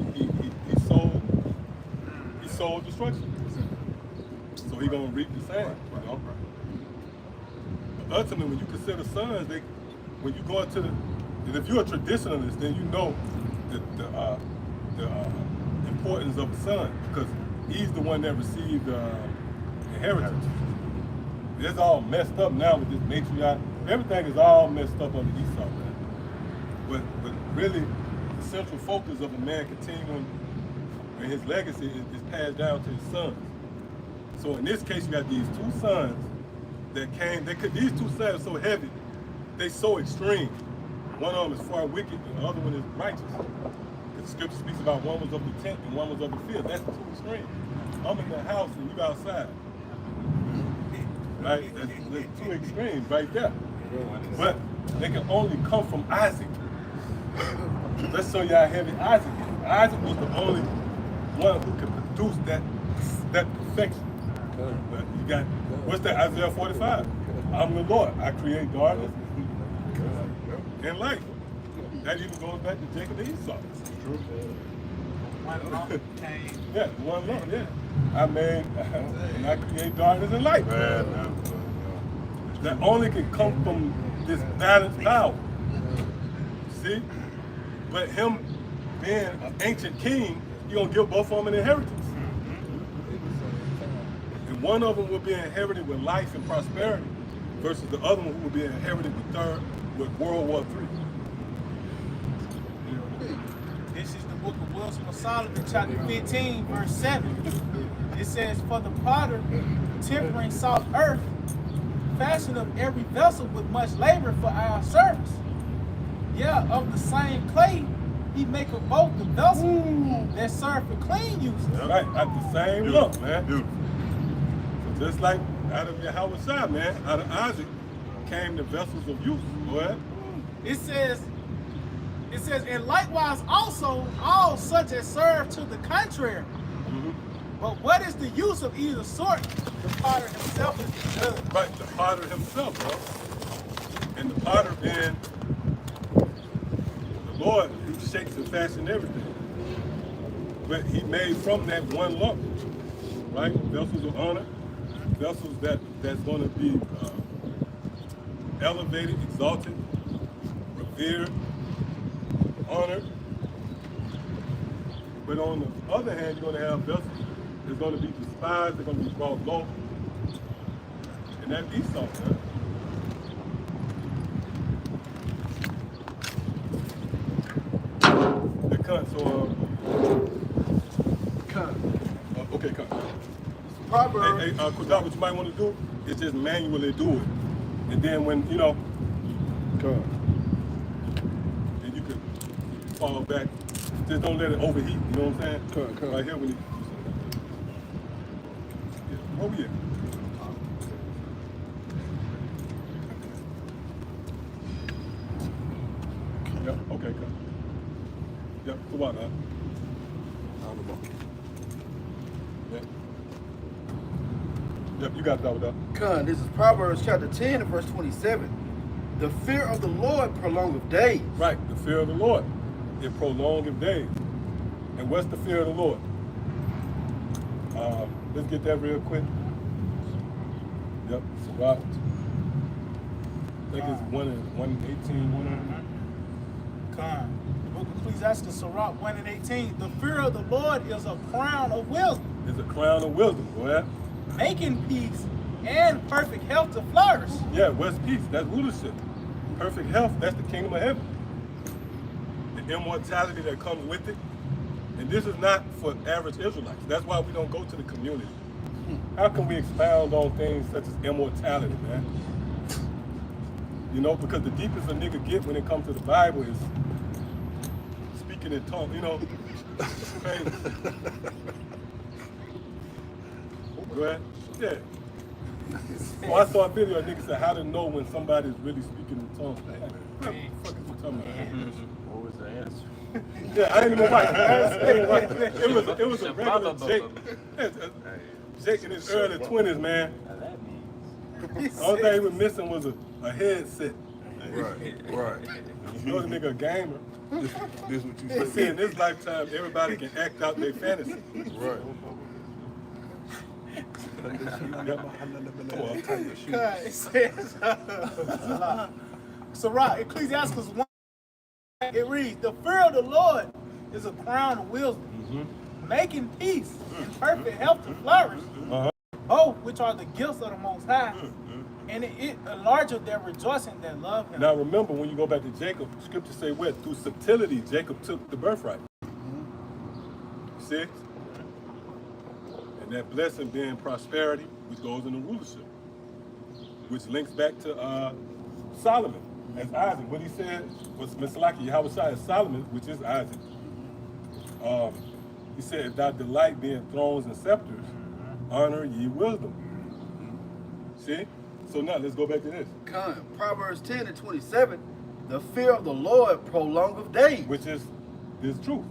sold destruction. So he gonna reap the same. You know? But ultimately, when you consider sons, when you go into and if you're a traditionalist, then you know the importance of the son, because he's the one that received inheritance. It's all messed up now with this matriarch. Everything is all messed up under Esau, man. But really, the central focus of a man continuing, and his legacy is passed down to his sons. So in this case, you got these two sons that came. These two sons are so heavy, they so extreme. One of them is far wicked, and the other one is righteous. The scripture speaks about one was of the tent and one was of the field. That's two extremes. I'm in the house and you outside. Right? That's two extremes right there. But they can only come from Isaac. Let's show you how heavy Isaac is. Isaac was the only one who could produce that perfection. But you got, what's that, Isaiah 45? I'm the Lord. I create darkness and light. That even goes back to Jacob and Esau.
One lump came.
Yeah, one lump, yeah. I made, and I create darkness and light. That only can come from this balanced power. See? But him being an ancient king, he gonna give both of them an inheritance. And one of them will be inherited with life and prosperity, versus the other one who will be inherited with World War III.
This is the book of Wisdom of Solomon, chapter 15, verse 7. It says, for the potter, tempering soft earth, fashion of every vessel with much labor for our service. Yeah, of the same clay, he maketh both the vessel that serve for clean use.
Right, at the same lump, man. So just like out of Yahweh, man, out of Isaac came the vessels of use, boy.
It says, and likewise also all such as serve to the contrary. But what is the use of either sort? The potter himself is the judge.
Right, the potter himself, bro. And the potter being the Lord who shapes and fashions everything. But he made from that one lump, right? Vessels of honor, vessels that's going to be elevated, exalted, revered, honored. But on the other hand, you're going to have vessels that's going to be despised, they're going to be brought low. And that's Esau, man. The cut, so, okay, cut.
Proverbs.
Hey, Kodar, what you might want to do is just manually do it. And then when, you know, then you can fall back. Just don't let it overheat, you know what I'm saying? Right here when you, yeah. Over here. Yep, okay, cut. Yep, come on, huh? Yep. Yep, you got that with that.
Con, this is Proverbs chapter 10 and verse 27. The fear of the Lord prolongeth days.
Right, the fear of the Lord. It prolongeth days. And what's the fear of the Lord? Let's get that real quick. Yep, Sirach. I think it's 1:18.
Con. The book of Ecclesiastes, Sirach 1 and 18. The fear of the Lord is a crown of wisdom,
It's a crown of wisdom. Go ahead.
making peace and perfect health to flourish.
Yeah, what's peace? That's rulership. Perfect health, that's the kingdom of heaven. The immortality that comes with it. And this is not for average Israelites. That's why we don't go to the community. How can we expound on things such as immortality, man? You know, because the deepest a nigga get when it comes to the Bible is speaking in tongues, you know. Crazy. Go ahead. Yeah. Oh, I saw a video of niggas said how to know when somebody's really speaking in tongues. Like, what the fuck is you talking about?
What was the answer?
Yeah, I didn't even watch it. It was a regular Jake. Jake in his early 20s, man. The only thing he was missing was a headset.
Right.
You know the nigga a gamer.
This what you
But see, in
said.
this lifetime, everybody can act out their fantasy.
Right.
God, it says, Sirach, Ecclesiastes 1, it reads, the fear of the Lord is a crown of wisdom, making peace and perfect health to flourish, both which are the gifts of the Most High, and it enlargeth their rejoicing that love him.
Now remember, when you go back to Jacob, scripture say what? Through subtlety, Jacob took the birthright. See? And that blessing being prosperity, which goes into rulership, which links back to Solomon as Isaac. What he said was Misalaki Yahweh as Solomon, which is Isaac. He said, if thou delight be in thrones and scepters, honor ye wisdom. See? So now let's go back to this.
Con. Proverbs 10 and 27. The fear of the Lord prolongeth days.
Which is this truth.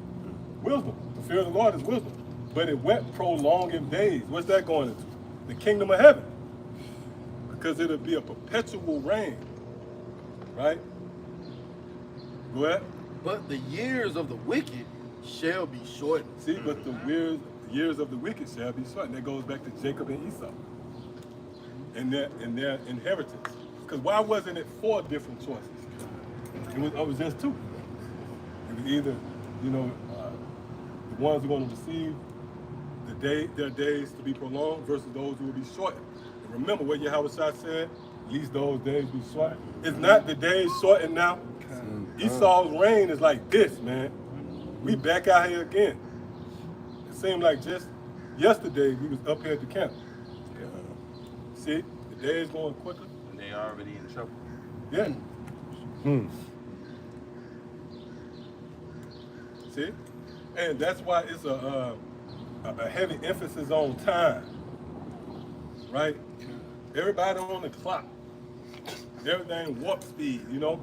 Wisdom. The fear of the Lord is wisdom. But it went prolonging days. What's that going into? The kingdom of heaven. Because it'll be a perpetual reign. Right? Go ahead.
But the years of the wicked shall be shortened.
See, but the years of the wicked shall be shortened. That goes back to Jacob and Esau. And their inheritance. Because why wasn't it 4 different choices? It was just 2. It was either, you know, the ones who are going to receive their days to be prolonged versus those who will be shortened. And remember what Yahweh said, at least those days be shortened. It's not the days shortened now. Esau's reign is like this, man. We back out here again. It seemed like just yesterday we was up here at the camp. See, the day is going quicker.
And they already in trouble.
Yeah. See? And that's why it's a heavy emphasis on time. Right? Everybody on the clock. Everything warp speed, you know?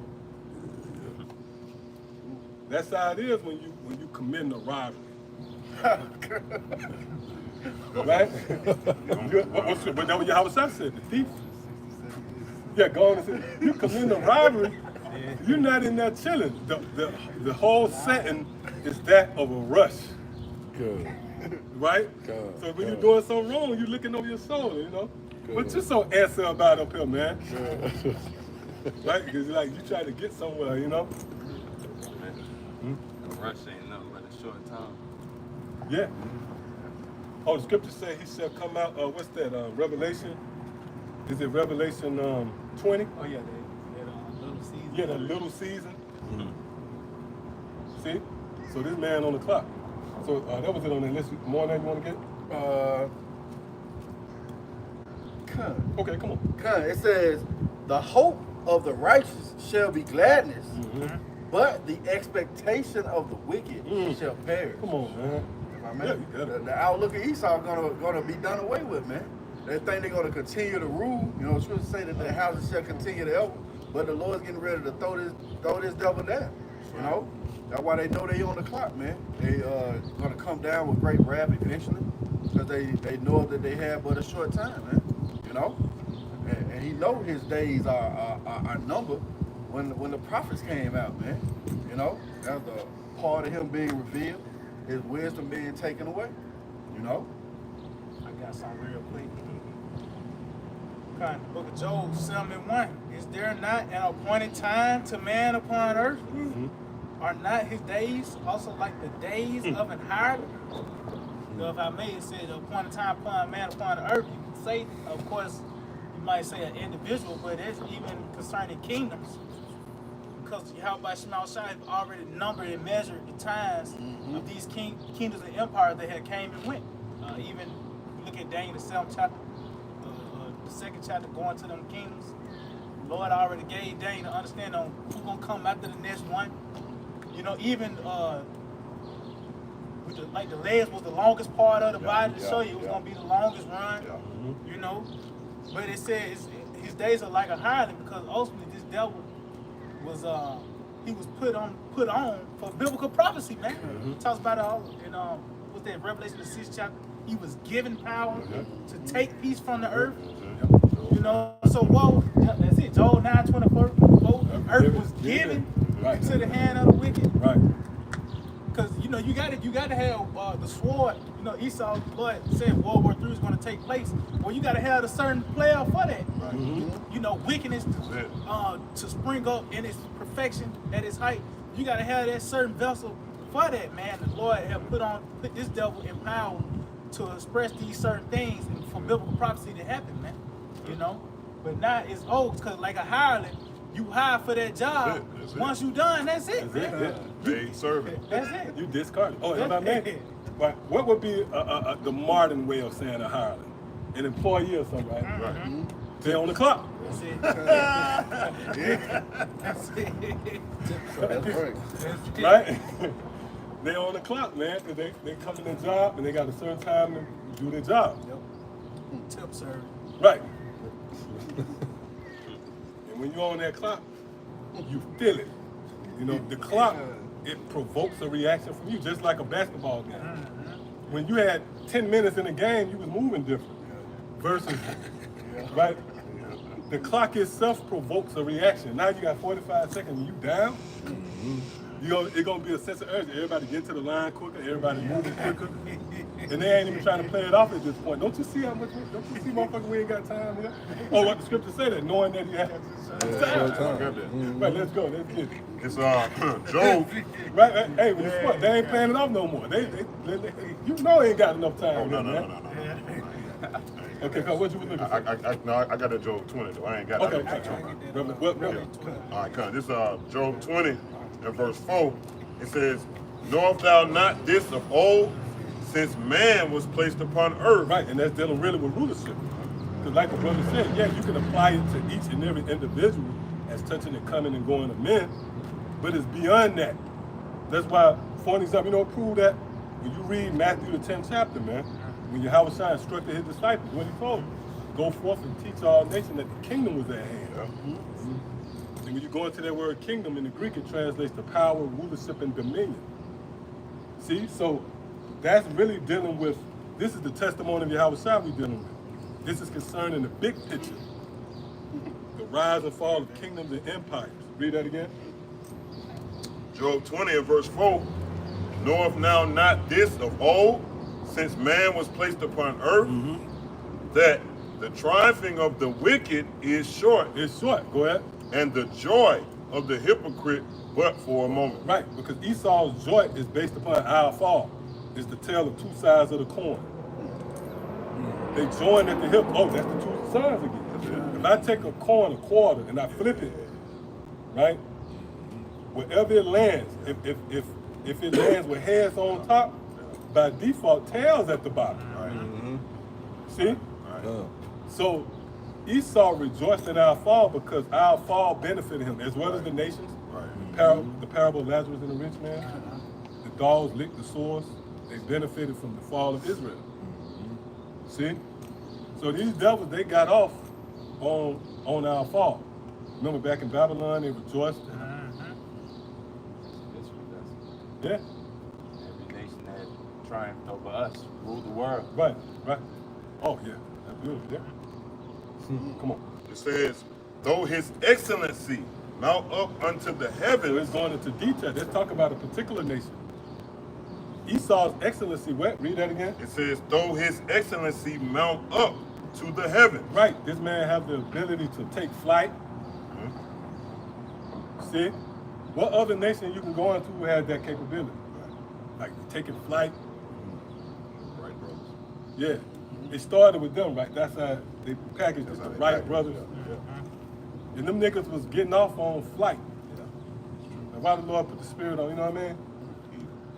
That's how it is when you commit a robbery. Right? But that what Yahweh said, the thief. Yeah, go on and say, you commit a robbery, you're not in there chilling. The whole setting is that of a rush.
Good.
Right?
God,
So when
God.
you're doing something wrong, you're looking over your shoulder, you know? But you're so answer about up here, man. Right? Because like you try to get somewhere, you know?
The rush ain't nothing but a short time.
Yeah. Oh, the scripture say he shall come out, what's that, Revelation? Is it Revelation 20?
Oh yeah, that little season.
Yeah, that little season. See? So this man on the clock. So that was it on the list. More than you want to get?
Con.
Okay, come on.
Con. It says, the hope of the righteous shall be gladness, but the expectation of the wicked shall perish.
Come on, man.
I mean,
Yeah, you got it.
the outlook of Esau gonna be done away with, man. They think they're gonna continue to rule. You know, scripture say that the houses shall continue to ever, but the Lord's getting ready to throw this devil down. You know, that's why they know they on the clock, man. They gonna come down with great wrath eventually, because they know that they have but a short time, man. You know, and he know his days are numbered when the prophets came out, man. You know, that's the part of him being revealed, his wisdom being taken away. You know.
I got something real quick. Okay, Book of Job 7:1. Is there not an appointed time to man upon earth? are not his days also like the days of an harlot? So if I may, it said upon a time upon a man upon the earth, you can say, of course, you might say an individual, but it's even concerning kingdoms. Because Yahweh Shema Shai have already numbered and measured the times of these kingdoms and empires that had came and went. Even you look at Daniel the 7th chapter, the 2nd chapter, going to them kingdoms. The Lord already gave Daniel to understand on who's gonna come after the next one. You know, even with the legs was the longest part of the body to show you it was gonna be the longest run. You know, but it says his days are like a hireling because ultimately this devil was he was put on for biblical prophecy, man. It talks about it all in what's that, Revelation the 6th chapter. He was given power to take peace from the earth. You know, so whoa, that's it. Joel 9:24. Earth was given to the hand of the wicked.
Right.
Because you know you got to have the sword. You know, Esau, Lord said World War III is going to take place. Well, you got to have a certain player for that. You know, wickedness to spring up in its perfection at its height. You got to have that certain vessel for that, man. The Lord have put this devil in power to express these certain things and for biblical prophecy to happen, man. You know, but now it's old because like a hireling, you hire for that job.
That's it.
Once you done, that's it.
That's it.
Paid servant.
That's it.
You discarded. Oh, that's what I meant. But what would be the modern way of saying a hireling? An employee or something, right?
Right.
They on the clock.
That's it. That's it.
That's right.
Right? They on the clock, man, because they come in their job and they got a certain time to do their job.
Tip server.
Right. And when you're on that clock, you feel it. You know, the clock, it provokes a reaction from you, just like a basketball game. When you had 10 minutes in a game, you was moving different. Versus, right? The clock itself provokes a reaction. Now you got 45 seconds and you down. It's gonna be a sense of urgency. Everybody get to the line quicker, everybody moving quicker. And they ain't even trying to play it off at this point. Don't you see how much, don't you see, motherfucker, we ain't got time here? Oh, what the scripture say that, knowing that you have time. Right, let's go, let's get it.
It's Job.
Right, hey, when you sport, they ain't playing it off no more. They you know ain't got enough time.
Oh, no.
Okay, cuz what you was looking for?
I got that Job 20 though. I ain't got
Okay,
that.
what?
All right, come. This Job 20 and verse 4. It says, "Knowest thou not this of old, since man was placed upon earth?"
Right, and that's dealing really with rulership. Because like the brother said, yeah, you can apply it to each and every individual as touching and coming and going of men, but it's beyond that. That's why, for an example, you know, prove that when you read Matthew the 10th chapter, man, when Yahweh Shai instructed his disciples, what he told them, go forth and teach all nations that the kingdom was at hand. And when you go into that word kingdom, in the Greek, it translates to power, rulership, and dominion. See, so that's really dealing with, this is the testimony of Yahweh Shai we're dealing with. This is concerning the big picture. The rise and fall of kingdoms and empires. Read that again.
Job 20 and verse 4. "Knoweth now not this of old, since man was placed upon earth, that the triumphing of the wicked is short,
It's short. Go ahead.
and the joy of the hypocrite but for a moment."
Right, because Esau's joy is based upon our fall. It's the tale of two sides of the coin. They join at the hip. Oh, that's the two sides again. If I take a coin, a quarter, and I flip it, right? Wherever it lands, if it lands with heads on top, by default, tails at the bottom. See? So Esau rejoiced in our fall because our fall benefited him, as well as the nations. The parable of Lazarus and the rich man. The dogs licked the sores. They benefited from the fall of Israel. See? So these devils, they got off on our fall. Remember back in Babylon, they rejoiced. Yeah.
Every nation that triumphed over us ruled the world.
Right. Oh yeah, that's beautiful. Yeah. Come on.
It says, "Though his excellency mount up unto the
So
heavens."
it's going into detail. Let's talk about a particular nation. Esau's excellency, what? Read that again.
It says, "Though his excellency mount up to the heavens."
Right. This man have the ability to take flight. See? What other nation you can go into who has that capability? Like taking flight?
Right, brothers.
Yeah. It started with them, right? That's how they packaged
That's
it,
how
the
they
Wright
packaged it,
brothers.
yeah.
And them niggas was getting off on flight.
Yeah.
And why the Lord put the spirit on, you know what I mean?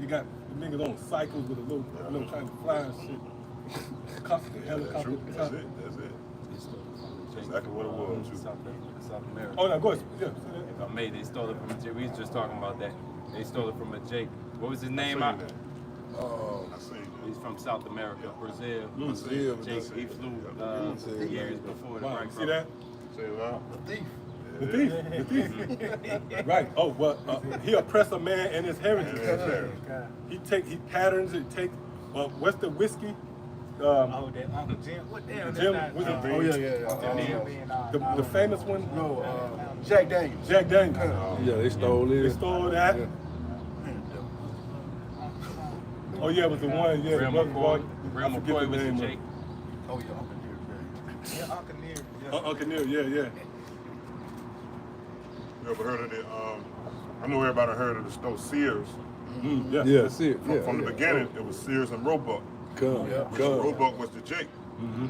You got the niggas on cycles with a little, trying to fly and shit. Helicopter,
That's
helicopter.
true. That's it. That's it. Exactly what it was, too.
South America.
Oh, no, go ahead. Yeah.
If I may, they stole it from a Jake. We was just talking about that. They stole it from a Jake. What was his name?
I see.
He's from South America, Brazil.
Brazil.
Jake, he flew years before the
Wow,
break.
you see that?
Say it loud.
The thief.
The thief. Right. Oh, well, he oppressed a man and his heritage. He patterns it. What's the whiskey?
Oh, that Uncle Jim. What the hell?
Jim,
That's
was
not,
it
Oh, yeah.
the famous one?
No, Jack Daniels.
Jack Daniels.
Yeah, they stole it.
They stole that.
Yeah.
Oh yeah, it was the one. Yeah,
Real
the brother
McCoy.
boy.
Real
I forget
McCoy
the
was
name
the
of
Jake.
Oh, yeah, Uncle Near.
yeah, Uncle Near. Yeah.
Uncle Neil. Yeah.
You ever heard of the, I know everybody heard of the store Sears.
Yeah.
Yeah, see it. Yeah,
From the
yeah.
beginning, it was Sears and Roebuck.
Come,
Roebuck was the Jake.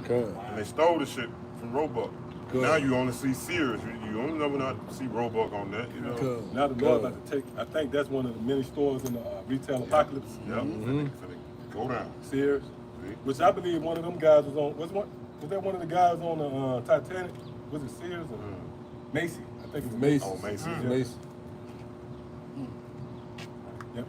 come.
And they stole the shit from Roebuck.
Good.
Now you only see Sears. You only never not see Roebuck on that, you know.
Come.
Now the Lord about to take. I think that's one of the many stores in the retail apocalypse.
Yeah, finna go down.
Sears,
See?
which I believe one of them guys was on. Was that one of the guys on the Titanic? Was it Sears or Macy? I think it was
Macy.
Oh, Macy.
Yeah.
Macy.
Yep.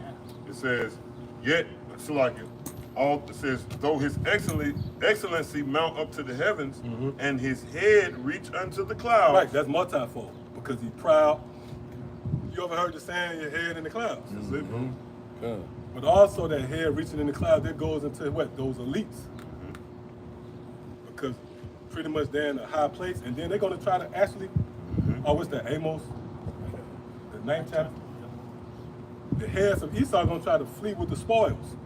It says, yet, it says, though his excellency mount up to the heavens, and his head reach unto the clouds.
Right, that's multifold because he's proud. You ever heard the saying, your head in the clouds?
That's it, bro.
Come.
But also that head reaching in the clouds, that goes into what? Those elites. Because pretty much they're in a high place, and then they're going to try to actually, what's that, Amos? The 9th chapter? The heads of Esau are going to try to flee with the spoils.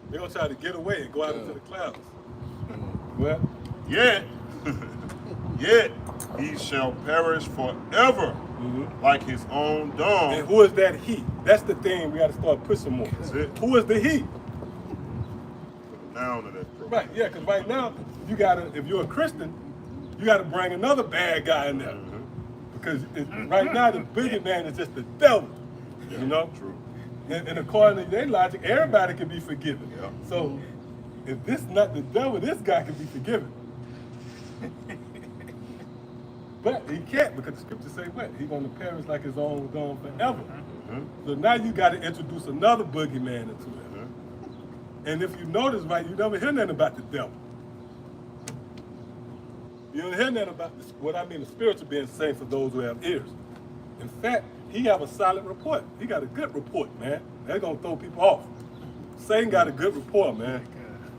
They're going to try to get away and go out into the clouds. Well,
Yet, yet he shall perish forever, like his own
and
dung.
who is that he? That's the thing we got to start pushing more.
That's it.
Who is the he?
Put a noun to that, bro.
Right, yeah, because right now, if you're a Christian, you got to bring another bad guy in there. Because right now, the boogeyman is just the devil, you know?
True.
And according to their logic, everybody can be forgiven.
Yeah.
So, if this not the devil, this guy can be forgiven. But he can't because the scriptures say what? He's going to perish like his own gone forever. So now you got to introduce another boogeyman into it. And if you notice, right, you never hear nothing about the devil. You don't hear nothing about the spiritual being saved for those who have ears. In fact, he have a solid report. He got a good report, man. They're going to throw people off. Satan got a good report, man.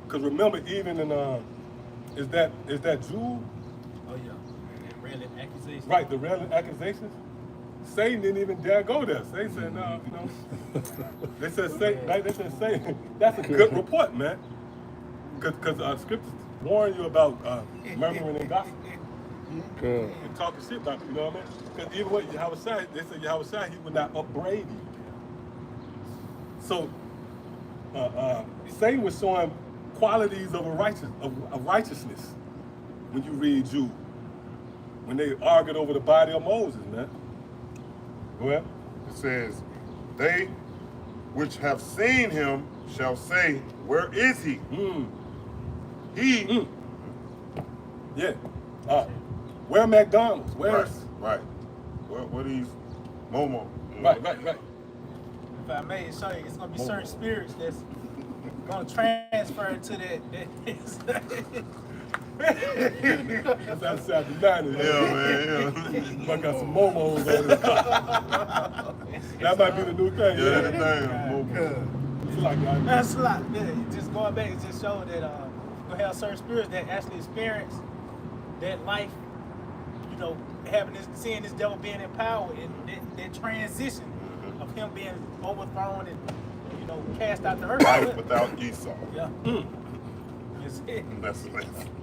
Because remember, even in, is that Jude?
Oh, yeah. And railing accusations.
Right, the railing accusations. Satan didn't even dare go there. Satan said, no, you know. They said Satan, that's a good report, man. Because scriptures warn you about murmuring and gossip.
Come.
And talking shit about people, you know what I mean? Because either way, they said Yahweh he would not upbraid you. So, Satan was showing qualities of righteousness when you read Jude. When they argued over the body of Moses, man. Well,
It says, they which have seen him shall say, where is he? He.
yeah. Where McDonald's? Where's
Right. What these Momo?
right.
If I may show you, it's going to be certain spirits that's going to transfer to that
That's outside the diner.
Yeah, man.
I got some momos on it. That might be the new thing.
Yeah, that thing. Momo.
It's like,
That's a lot. Yeah, just going back, it just showed that you have certain spirits that actually experience that life, you know, seeing this devil being in power and that transition of him being overthrown and, you know, cast out the earth.
Life without Esau.
Yeah. That's it.
That's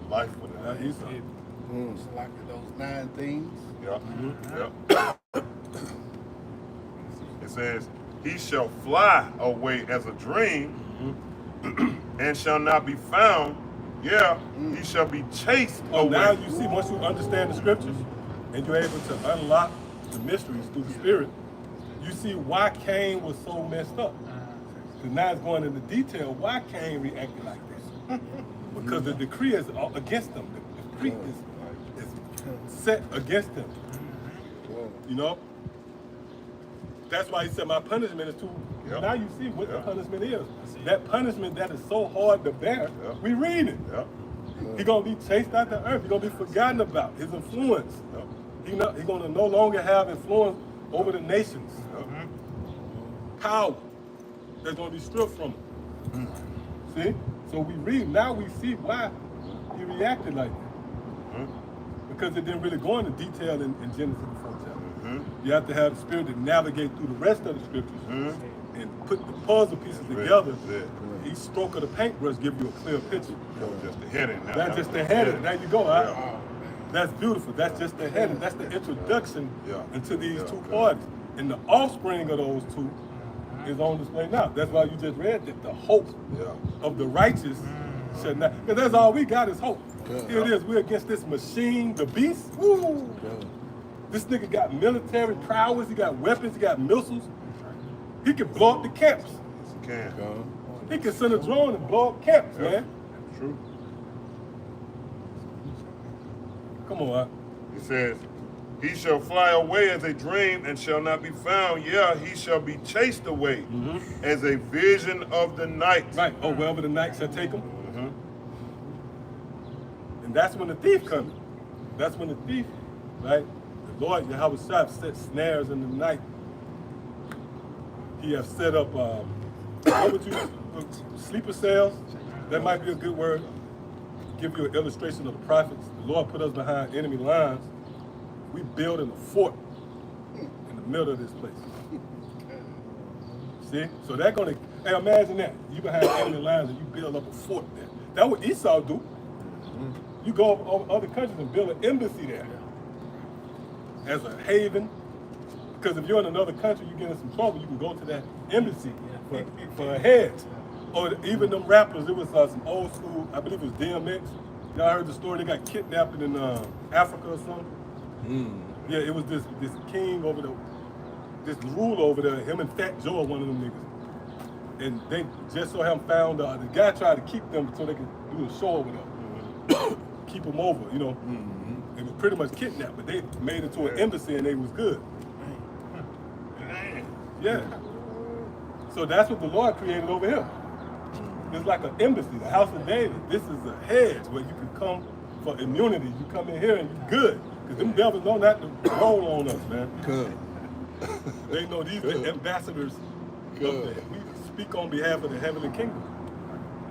life without Esau.
It's like those 9 things.
Yeah. Yeah. It says, he shall fly away as a dream and shall not be found. Yeah, he shall be chased
Oh,
away.
now you see, once you understand the scriptures and you're able to unlock the mysteries through the Spirit, you see why Cain was so messed up. Because now it's going into detail why Cain reacted like this. Because the decree is against them. The decree is set against them. You know? That's why he said my punishment is too.
Yep.
Now you see what the
Yep.
punishment is. That punishment that is so hard to bear,
Yep.
we read it.
Yep.
He's gonna be chased out the earth. He's gonna be forgotten about. His influence.
Yep.
He's gonna no longer have influence over the nations.
Yep.
Power that's gonna be stripped from him. See? So we read, now we see why he reacted like that. Because it didn't really go into detail in Genesis the 4th chapter. You have to have the Spirit to navigate through the rest of the scriptures and put the puzzle pieces together. Each stroke of the paintbrush give you a clear picture.
That was just the heading. Now.
That's just the heading. There you go.
Yeah.
That's beautiful. That's just the heading. That's the introduction
Yeah.
into these
Yeah.
two parties. And the offspring of those two is on display now. That's why you just read that the hope of the righteous shall not. Because that's all we got is hope. Here it is. We're against this machine, the beast. Woo! This nigga got military prowess. He got weapons. He got missiles. He can blow up the camps.
Can.
He can send a drone and blow up camps, man.
True.
Come on,
It says, he shall fly away as a dream and shall not be found. Yeah, he shall be chased away as a vision of the night.
Right. Oh, wherever the night shall take him. And that's when the thief comes. That's when the thief, right? The Lord Yahweh Shah set snares in the night. He has set up, what would you, sleeper cells? That might be a good word. Give you an illustration of the prophets. The Lord put us behind enemy lines. We building a fort in the middle of this place. See? So they're gonna, hey, imagine that. You behind enemy lines and you build up a fort there. That's what Esau do. You go over other countries and build an embassy there as a haven. Because if you're in another country, you get in some trouble, you can go to that embassy for a hedge. Or even them rappers, it was some old school, I believe it was DMX. Y'all heard the story, they got kidnapped in Africa or something? Yeah, it was this king over there, this ruler over there, him and Fat Joe are one of them niggas. And they just so happened found, the guy tried to keep them so they could do a show over there. Keep them over, you know. They were pretty much kidnapped, but they made it to an embassy and they was good. Yeah. So that's what the Lord created over here. It's like an embassy, the house of David. This is a hedge where you can come for immunity. You come in here and you good. Because them devils know not to roll on us, man.
Good.
They know these are ambassadors.
Good.
We speak on behalf of the heavenly kingdom.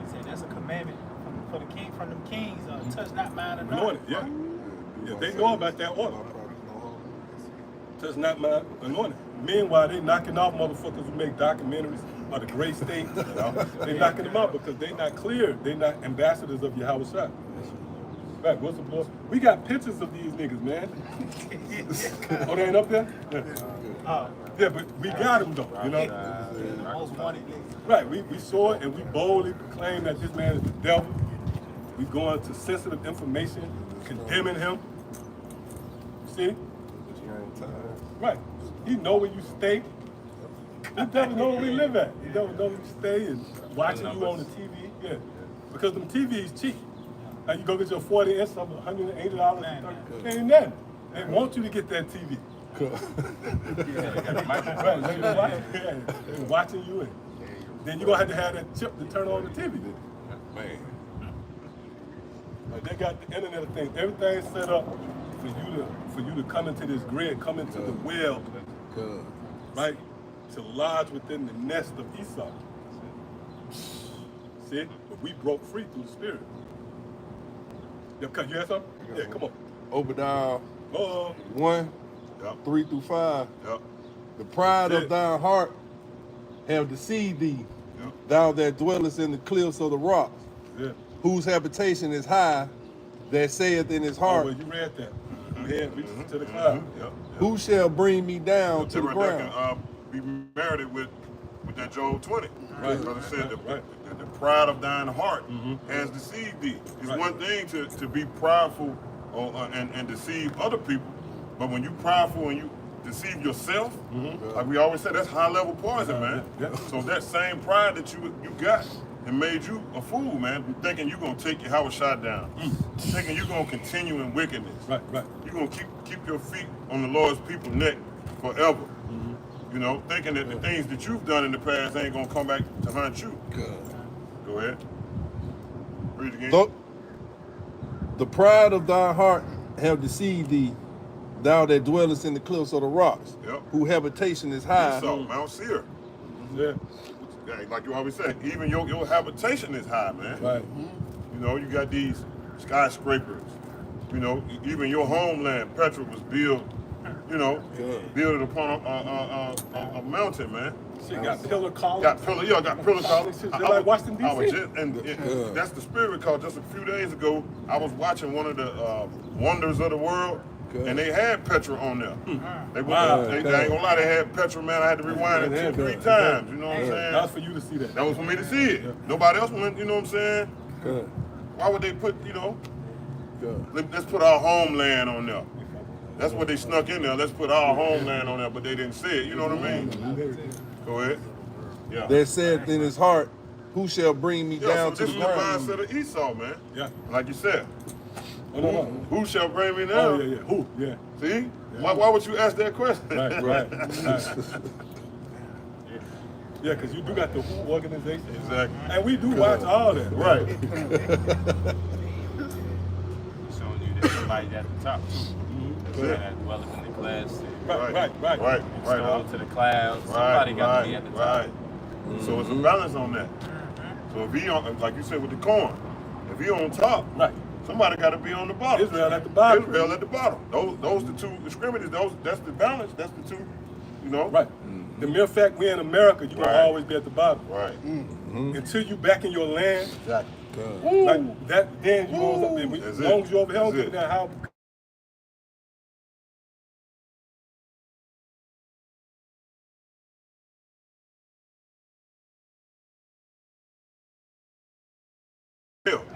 He said that's a commandment for the king, from them kings. Touch not mine or
Anointed, yeah. Yeah, they know about that order. Touch not my anointed. Meanwhile, they knocking off motherfuckers who make documentaries of the great state. They knocking them out because they not clear. They not ambassadors of Yahweh Shah. Right, what's the blood? We got pictures of these niggas, man. Oh, they ain't up there? Yeah. Yeah, but we got them though, you know?
The most wanted niggas.
Right, we saw it and we boldly proclaim that this man is the devil. We going to sensitive information, condemning him. See? Right. He know where you stay. The devil know where we live at. The devil know where you stay and watching you on the TV. Yeah. Because them TVs cheap. Now you go get your 40 inch of $180. Ain't nothing. They want you to get that TV. Right, they're watching you and then you're gonna have that chip to turn on the TV. Man. Like they got the internet thing. Everything's set up for you to come into this grid, come into the well, right? To lodge within the nest of Esau. See? But we broke free through the Spirit. You had something? Yeah, come on.
Obadiah
Oh,
1, 3 through 5.
Yep.
The pride
That's
of
it.
thine heart have deceived thee, thou that dwellest in the cliffs of the rocks,
yeah.
whose habitation is high, that saith in his
Oh,
heart,
well, you read that. head reaches to the cloud.
Yep.
Who shall bring me down to the
That
ground?
can be married with that Job 20.
Right.
Brother said
Right.
the pride of thine heart has deceived thee. It's
Right.
one thing to be prideful and deceive other people, but when you prideful and you deceive yourself, like we always say, that's high level poison, man.
Yeah.
So that same pride that you got and made you a fool, man. Thinking you're gonna take your house shot down, thinking you're gonna continue in wickedness.
Right.
You're gonna keep your feet on the Lord's people's neck forever. You know, thinking that the things that you've done in the past ain't gonna come back to haunt you. Go ahead. Read it again.
The pride of thy heart have deceived thee, thou that dwellest in the cliffs of the rocks,
Yep.
whose habitation is high.
Esau, Mount Seir.
Yeah.
Like you always say, even your habitation is high, man.
Right.
You know, you got these skyscrapers. You know, even your homeland, Petra, was built. You know, built upon a mountain, man.
She got pillar columns.
Got pillar columns.
Just like Washington, D.C.
I was just, that's the spirit, because just a few days ago, I was watching one of the Wonders of the World, and they had Petra on there. They ain't gonna lie, they had Petra, man. I had to rewind it 2-3 times. You know what I'm saying?
That was for you to see that.
That was for me to see it. Nobody else went. You know what I'm saying? Why would they put? You know, let's put our homeland on there. That's what they snuck in there. Let's put our homeland on there, but they didn't say it. You know what I mean? Go ahead. Yeah.
That said in his heart, who shall bring me down
so
to
this
the
is the
ground?
mindset of Esau, man.
Yeah.
Like you said.
Oh, no.
Who shall bring me down?
Oh, yeah. Who? Yeah.
See? Why would you ask that question?
Right. Yeah, because you do got the WHO organization.
Exactly.
And we do watch all that.
Right.
Showing you that somebody's at the top too. That dwelleth in the class.
Right.
Stole to the clouds. Somebody got to be at the top.
Right. So it's a balance on that. So if he on, like you said with the corn, if he on top, somebody got to be on the bottom.
Israel at the bottom.
Israel at the bottom. Those the two extremities. That's the balance. That's the two. You know.
Right. The mere fact we're in America, you will always be at the bottom.
Right.
Until you back in your land,
Exactly.
like that, then you know, as long as you over here, don't give a damn how.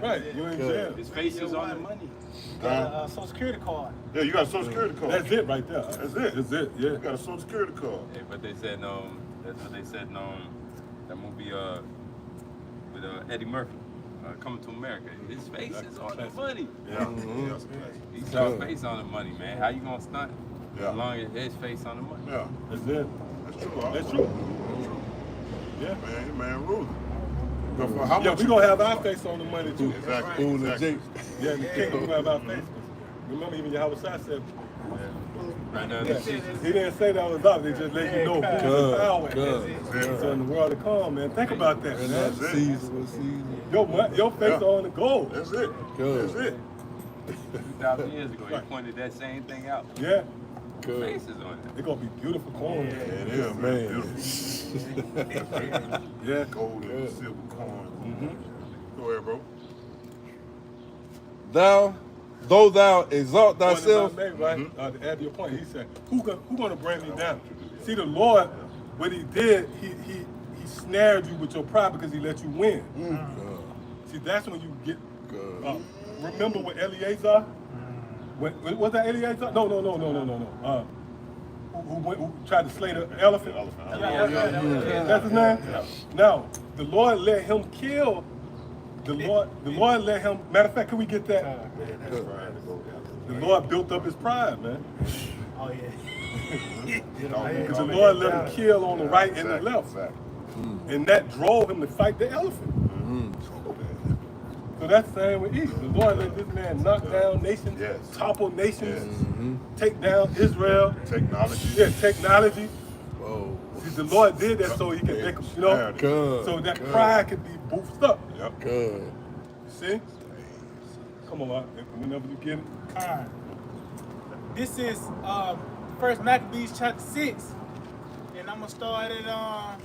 Right, you in jail.
His face is on the money.
Got a Social Security card.
Yeah, you got a Social Security card.
That's it right there.
That's it.
That's it. Yeah.
You got a Social Security card.
Yeah, but they said that's what they said that movie with Eddie Murphy, Coming to America. His face is on the money.
Yeah.
He's got his face on the money, man. How you gonna stunt?
Yeah.
As long as his face on the money.
Yeah.
That's it.
That's true.
That's true. Yeah.
Man ruling.
Yeah, we gonna have our face on the money too.
Exactly.
Yeah, in the kingdom we gonna have our face. Remember, even Yahweh said,
Right now,
he didn't say that was up. They just let you know who's power. So in the world to come, man, think about that, man. Your face on the gold.
That's it. That's it.
2,000 years ago, he pointed that same thing out.
Yeah.
Faces on it.
They're gonna be beautiful corn.
Yeah, it is, man. Beautiful.
Yeah.
Gold and silver corn. Go ahead, bro.
Though thou exalt thyself.
To add to your point, he said, who gonna bring me down? See, the Lord, what he did, he snared you with your pride because he let you win. See, that's when you get, remember with Eleazar? Was that Eleazar? No. Who tried to slay the elephant? That's his name? Yeah. Now, the Lord let him kill. The Lord let him. Matter of fact, can we get that? The Lord built up his pride, man.
Oh yeah.
Because the Lord let him kill on the right and the left, and that drove him to fight the elephant. So that's the same with Egypt. The Lord let this man knock down nations, topple nations, take down Israel.
Technology.
Yeah, technology. Whoa. See, the Lord did that so he could make, so that pride could be boosted up.
Yep.
Good.
See? Come on, whenever you get it.
This is First Maccabees chapter 6, and I'm gonna start at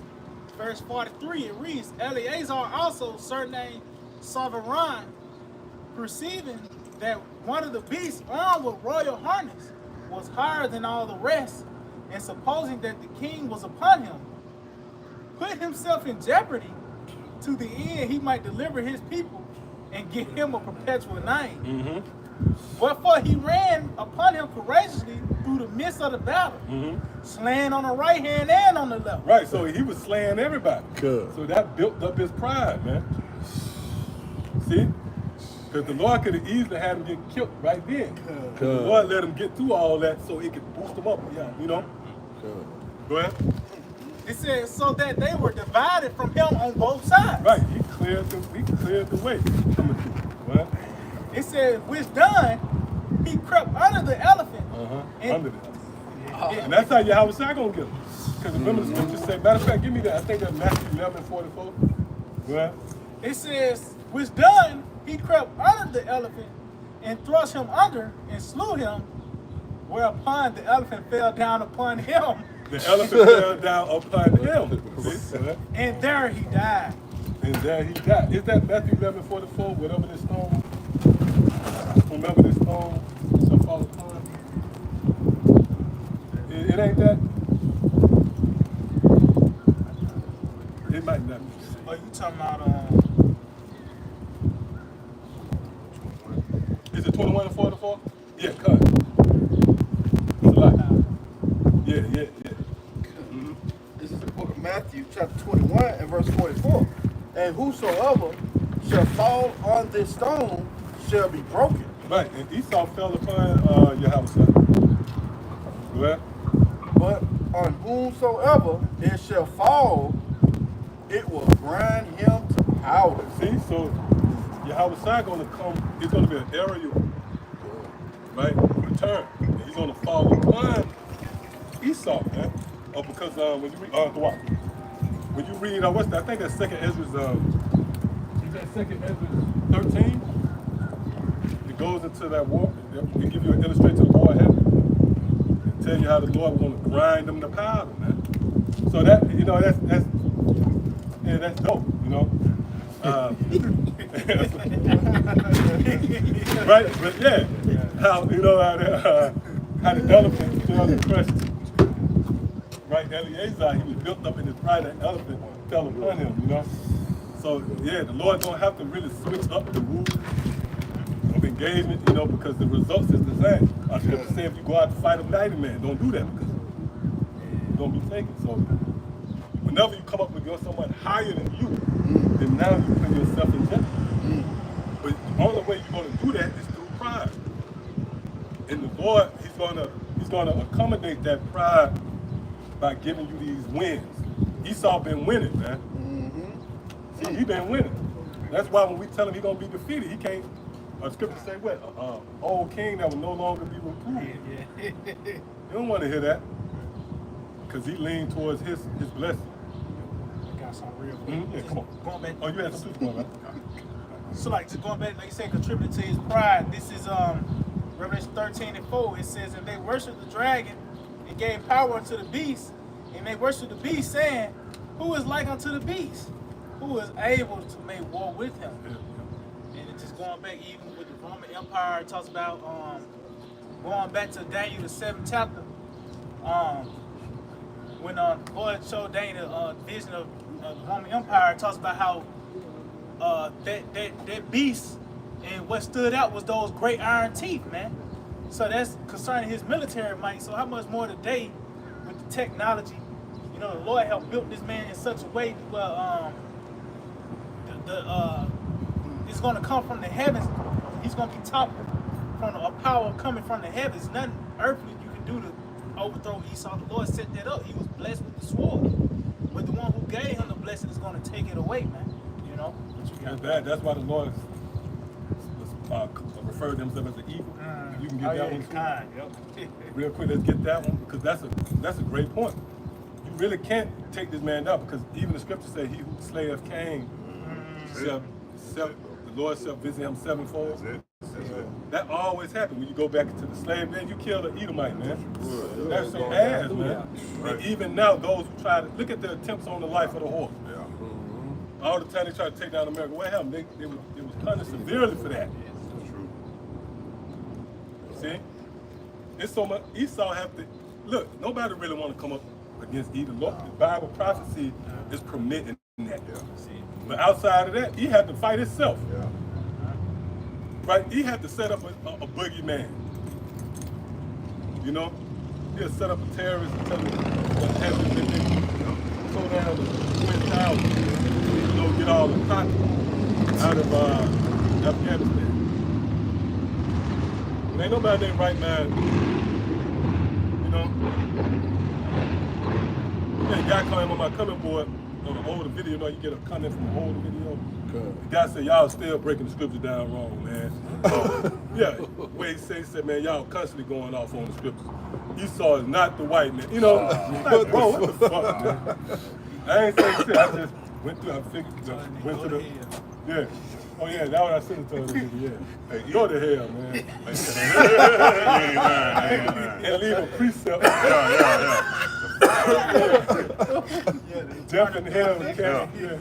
verse 43. It reads, Eleazar also surnamed Sovereign, perceiving that one of the beasts armed with royal harness was higher than all the rest, and supposing that the king was upon him, put himself in jeopardy to the end he might deliver his people and give him a perpetual name. Wherefore he ran upon him courageously through the midst of the battle, slaying on the right hand and on the left.
Right, so he was slaying everybody.
Good.
So that built up his pride, man. See? Because the Lord could have easily had him get killed right then. The Lord let him get through all that so it could boost him up, you know? Go ahead.
It says, so that they were divided from him on both sides.
Right, he cleared the way coming through. Right?
It says, which done, he crept under the elephant.
Under that. And that's how Yahweh Shai gonna get him. Because remember the scripture say, matter of fact, give me that. I think that's Matthew 11:44. Right?
It says, which done, he crept under the elephant and thrust him under and slew him, whereupon the elephant fell down upon him.
The elephant fell down upon him. See? Right?
And there he died.
And there he died. Is that Matthew 11:44? Whatever this stone, whomever this stone shall fall upon. It ain't that. It might not be.
Oh, you talking about
Is it 21 and 44? Yeah, cut. It's a lot. Yeah.
This is the book of Matthew, chapter 21 and verse 44. And whosoever shall fall on this stone shall be broken.
Right, and Esau fell upon Yahweh Shai. Go ahead.
But on whomsoever it shall fall, it will grind him to powder.
See, so Yahweh Shai gonna come, it's gonna be an aerial, right, return. And he's gonna fall upon Esau, man. Oh, because when you read, when you read, what's that? I think that's Second Ezra's, is that Second Ezra's 13? It goes into that war. They give you an illustration of the war of heaven. They tell you how the Lord want to grind them to powder, man. So that, you know, that's dope, you know. Right, but yeah, how you know how the elephant fell and crushed. Right, Eleazar, he was built up in his pride. That elephant fell upon him, you know. So yeah, the Lord don't have to really switch up the rules of engagement, you know, because the results is the same. I should have said if you go out to fight a mighty man, don't do that because you're gonna be taken. So whenever you come up against someone higher than you, then now you put yourself in jeopardy. But the only way you're gonna do that is through pride. And the Lord, He's gonna accommodate that pride by giving you these wins. Esau been winning, man. See, he been winning. That's why when we tell him he's gonna be defeated, he can't. Scripture say what? Old king that will no longer be reproved. You don't want to hear that, because he leaned towards his blessing.
I got some real quick.
Yeah, come on.
Going back.
Oh, you had some one, right?
So like just going back, like you said, contributing to his pride. This is Revelation 13:4. It says, and they worshiped the dragon and gave power unto the beast, and they worshiped the beast, saying, who is like unto the beast? Who is able to make war with him? And it's just going back even with the Roman Empire, it talks about going back to Daniel the 7th chapter. When Lord showed Daniel the vision of the Roman Empire, it talks about how that beast and what stood out was those great iron teeth, man. So that's concerning his military might. So how much more today with the technology? You know, the Lord helped build this man in such a way where it's going to come from the heavens. He's going to be taught from a power coming from the heavens. Nothing earthly you can do to overthrow Esau. The Lord set that up. He was blessed with the sword, but the one who gave him the blessing is going to take it away, man. You know.
That's bad. That's why the Lord referred to himself as an eagle. You can get that one too. Real quick, let's get that one, because that's a great point. You really can't take this man down, because even the scripture says, "He who slayeth Cain, the Lord shall visit him sevenfold." That always happens when you go back into the slave. Man, you killed an Edomite, man. That's some ass, man. And even now, those who try to look at the attempts on the life of the horse. All the time they try to take down America, what happened? They was punished severely for that. See? It's so much. Esau have to look. Nobody really want to come up against either. Lord. The Bible prophecy is permitting that. See? But outside of that, he had to fight himself.
Yeah.
Right? He had to set up a boogeyman. You know? He'll set up a terrorist and tell him what happened to them. So down the Twin Towers. You know, get all the cotton out of Afghanistan. And ain't nobody in their right mind. You know? You got a guy calling on my comment board on an older video. You know, you get a comment from an older video. The guy said, y'all still breaking the scripture down wrong, man. Yeah, way he said, man, y'all constantly going off on the scriptures. Esau is not the white man. You know, like, bro, what the fuck, man? I ain't saying shit. I just went through, I figured, went to the, yeah. Oh, yeah, that's what I said to him. Yeah. Hey, go to hell, man. And leave a precept. Yeah. Death in hell, yeah.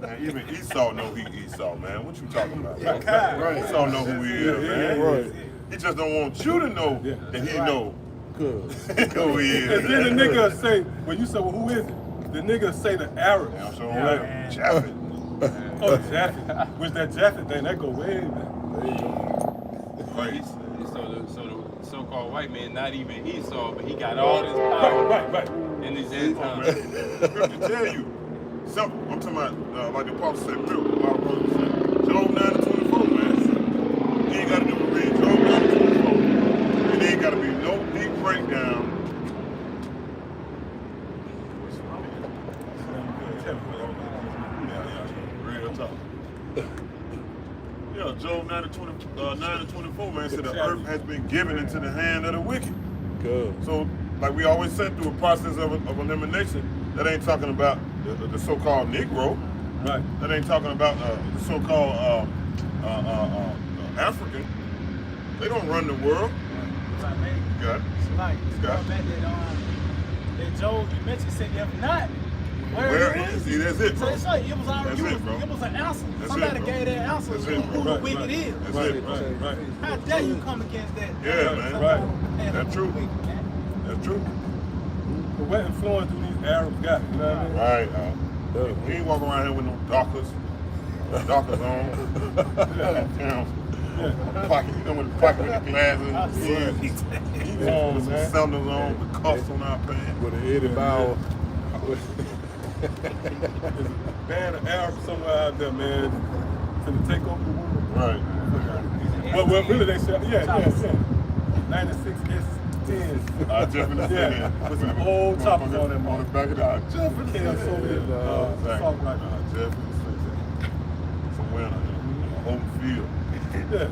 Man, even Esau know he Esau, man. What you talking about?
Right.
Esau know who he is, man.
Right.
He just don't want you to know that he know
Good.
who he is.
And then the nigga say, when you say, well, who is it? The nigga say the Arabs.
I'm so right. Japheth.
Oh, Japheth. Which that Japheth thing, that go way back.
Right.
So the so-called white man, not even Esau, but he got all this power
Right.
in his end
Come on,
time.
man. Scripture tell you. Simple. I'm talking about, like the apostle said, Bill, my brother said, Job 9-24, man. He ain't got to do a read. Job 9-24. And there ain't got to be no deep breakdown. Real talk. Yeah, Job 9-24, man, said the earth has been given into the hand of the wicked.
Good.
So, like we always said, through a process of elimination, that ain't talking about the so-called Negro.
Right.
That ain't talking about the so-called African. They don't run the world.
Like, man,
Got it.
it's like,
Got
going
it.
back that Joe, you mentioned, said, if not,
Where is he? That's it,
So
bro.
it's like, it was already,
That's it, bro.
it was an answer.
That's
Somebody
it, bro.
gave that answer
That's
who
it, bro.
the
Right,
wicked
right.
is.
That's
Right,
it, bro.
right.
How dare you come against that?
Yeah, man.
Right.
That's true. That's true.
But what influence do these Arabs got? You know what I mean?
Right. We ain't walking around here with no Dockers on. Pocket, you know, with the pocket with the glasses,
on,
some
man.
sandals on, with cuffs on our pants.
With an Eddie Bauer.
There's a band of Arabs somewhere out there, man, finna take over the world.
Right.
Well, really they said, yeah. 96 S10s.
I definitely see
Yeah,
that.
with some old toppers on them.
On the back of the eye.
Definitely Soviet assault rifle.
Definitely see that. Somewhere in a home field.
Yeah.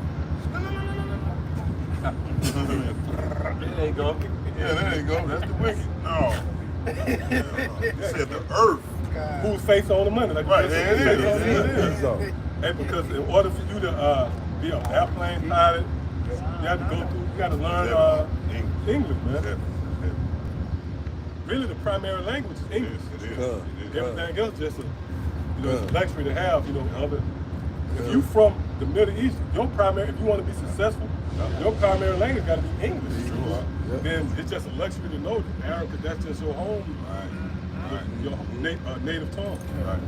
There you go.
Yeah, there you go. That's the wicked. No. You said the earth.
Whose face on the money? Like
Right,
you
there
said,
it is.
face on the money. And because in order for you to be an airplane pilot, you have to go through, you got to learn English, man. Really, the primary language is English.
It is.
Everything else just a, it's a luxury to have, other. If you from the Middle East, your primary, if you want to be successful, your primary language got to be English. Then it's just a luxury to know that Arab, because that's just your home, your native tongue.
Right.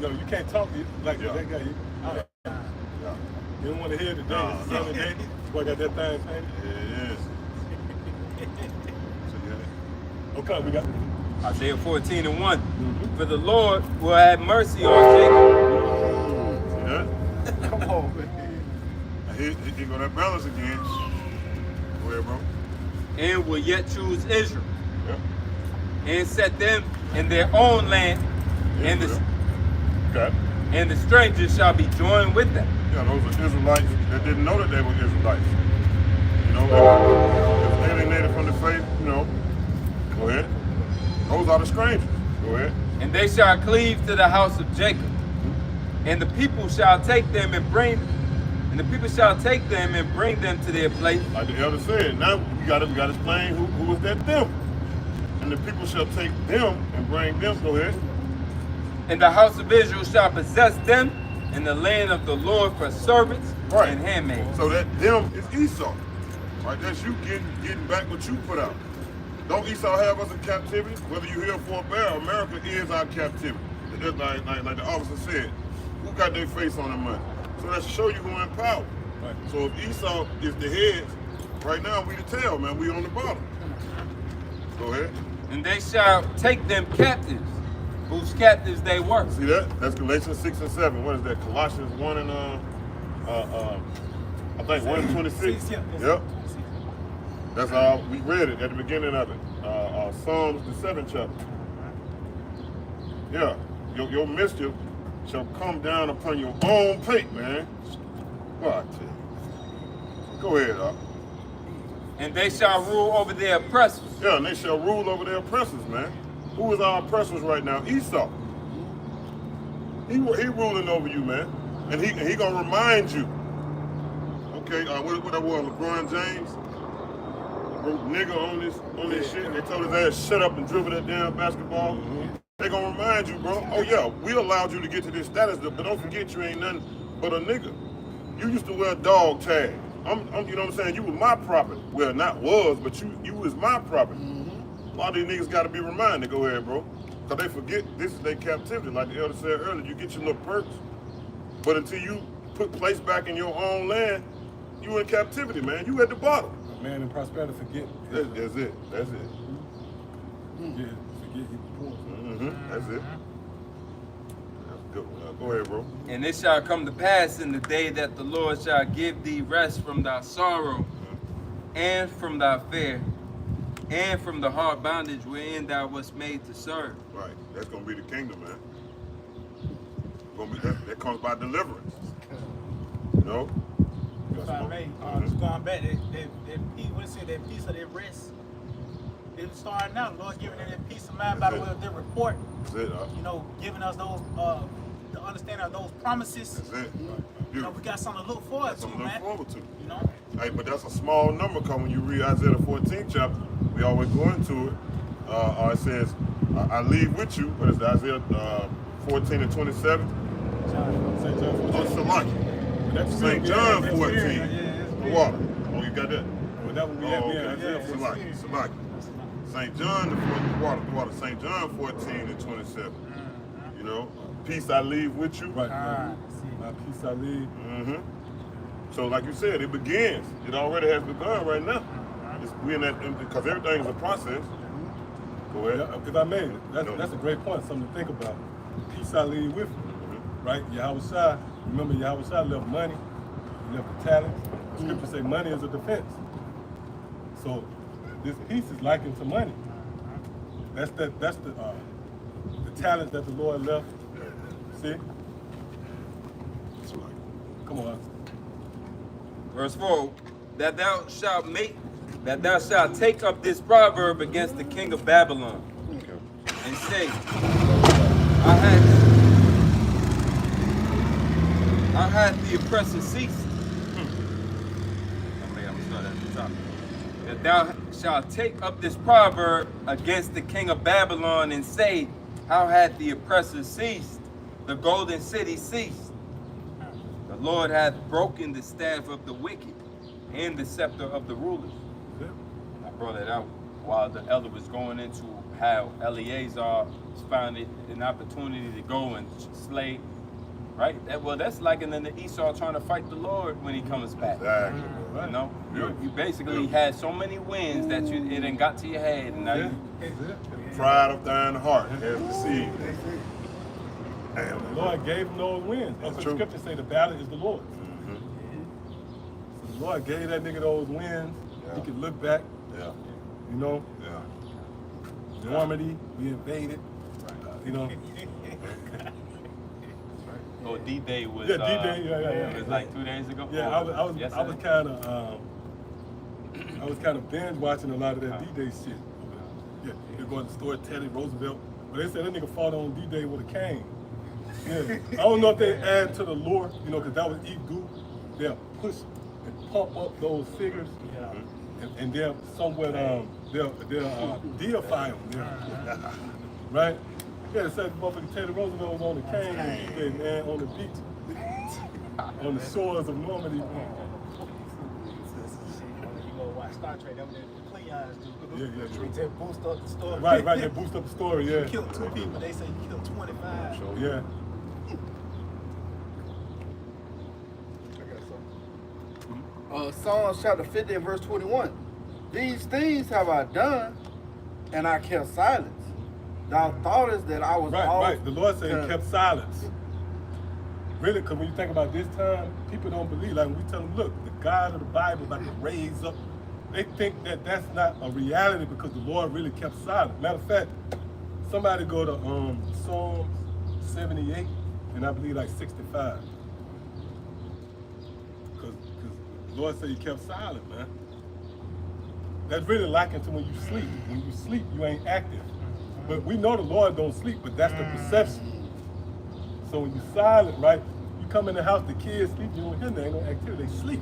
You can't talk like
Yeah.
that guy. You don't want to hear the day.
No,
It's
no.
the day. Boy, got that thing painted.
It is.
Okay, we got.
Isaiah 14:1. For the Lord will have mercy on Jacob.
Yeah.
Come on, man.
He go that balance again. Go ahead, bro.
And will yet choose Israel,
Yeah.
and set them in their own land, and the
Okay.
and the strangers shall be joined with them.
Yeah, those are Israelites that didn't know that they were Israelites. They were alienated from the faith, Go ahead. Those are the strangers. Go ahead.
And they shall cleave to the house of Jacob, and the people shall take them and bring them to their place.
Like the elder said, now we gotta explain who was that them. And And the people shall take them and bring them. Go ahead.
And the house of Israel shall possess them in the land of the Lord for servants
Right.
and handmaids.
So that them is Esau. Right? That's you getting back what you put out. Don't Esau have us in captivity? Whether you here for a bear, America is our captivity. It's like the officer said, who got their face on the money? So that show you who in power. Right. So if Esau is the head, right now we the tail, man. We on the bottom. Go ahead.
And they shall take them captives, whose captives they were.
See that? That's Galatians 6 and 7. What is that? Colossians 1 and I think 1 and 26. Yep. That's how we read it at the beginning of it. Psalms, the 7th chapter. Yeah. Your mischief shall come down upon your own pate, man. What I tell you. Go ahead, Doc.
And they shall rule over their oppressors.
Yeah, and they shall rule over their oppressors, man. Who is our oppressors right now? Esau. He ruling over you, man. And he gonna remind you. Okay, what that was, LeBron James? Wrote nigga on this shit. They told his ass shut up and dribble that damn basketball. They gonna remind you, bro. Oh yeah, we allowed you to get to this status, but don't forget you ain't nothing but a nigga. You used to wear dog tag. I'm you know what I'm saying? You was my property. Well, not was, but you was my property. A lot of these niggas gotta be reminded. Go ahead, bro. Cause they forget this is their captivity. Like the elder said earlier, you get your little perks, but until you put place back in your own land, you in captivity, man. You at the bottom.
Man in prosperity forget.
That's it. That's it.
Yeah, forget he was poor.
That's it. That's good. Go ahead, bro.
And it shall come to pass in the day that the Lord shall give thee rest from thy sorrow, and from thy fear, and from the hard bondage wherein thou wast made to serve.
Right. That's gonna be the kingdom, man. That comes by deliverance. You know?
If I may, just going back, that peace of their rest. They're starting out, Lord giving them that peace of mind by the way of their report.
That's it.
You know, giving us those, the understanding of those promises.
That's it.
You know, we got something to look forward to,
Something to
man.
look forward to.
You know?
Hey, but that's a small number because when you read Isaiah 14th chapter, we always go into it. It says, I leave with you, what is that, Isaiah 14 and 27? St. John 14. The water. Oh, you got that?
Well, that would be
okay. Salaki. St. John, the water. St. John 14 and 27. You know, peace I leave with you.
Right. My peace I leave.
So, like you said, it begins. It already has begun right now. We in that because everything is a process. Go ahead.
If I may, that's a great point. Something to think about. Peace I leave with you. Right? Yahushua. Remember, Yahushua left money. He left the talent. The scripture say money is a defense. So this peace is likened to money. That's the talent that the Lord left. See? Come on.
Verse 4, that thou shalt take up this proverb against the king of Babylon, and say, I had the oppressor ceased. I'm gonna start at the top. That thou shalt take up this proverb against the king of Babylon, and say, how hath the oppressor ceased? The golden city ceased. The Lord hath broken the staff of the wicked and the scepter of the rulers. I brought that out while the elder was going into how Eleazar found it an opportunity to go and slay, right? That's like in the Esau trying to fight the Lord when he comes back.
Exactly.
You know, you basically had so many wins that it done got to your head, and now you.
Pride of thine heart has deceived.
The Lord gave him those wins. That's what the scripture say, the battle is the Lord's. So the Lord gave that nigga those wins. Yeah. He could look back.
Yeah.
You know?
Yeah.
Normandy, we invaded. You know?
Oh, D-Day was.
Yeah, D-Day. Yeah.
It was like 2 days ago.
Yeah, I was kind of binge watching a lot of that D-Day shit. Yeah, they're going to store Teddy Roosevelt. But they said that nigga fought on D-Day with a cane. Yeah. I don't know if they add to the lore, you know, because that was Egu. They'll push and pump up those figures and they'll somewhat they'll deify him, right? Yeah, it said motherfucking Teddy Roosevelt was on the cane, man, on the beach, on the shores of Normandy.
You go watch Star Trek, that was the Klingons do.
Yeah.
They just boost up the story.
Right, they boost up the story, yeah.
You killed 2 people, they say you killed 25.
Yeah.
Psalms chapter 50 and verse 21. These things have I done, and I kept silence. Thou thoughtest that I was
Right. The Lord said he kept silence. Really, because when you think about this time, people don't believe. Like when we tell them, look, the God of the Bible about to raise up, they think that that's not a reality because the Lord really kept silent. Matter of fact, somebody go to Psalms 78 and I believe like 65. Because the Lord said he kept silent, man. That's really likened to when you sleep. When you sleep, you ain't active. But we know the Lord don't sleep, but that's the perception. So when you're silent, right, you come in the house, the kids sleep, you don't hear nothing, ain't no activity, they sleep.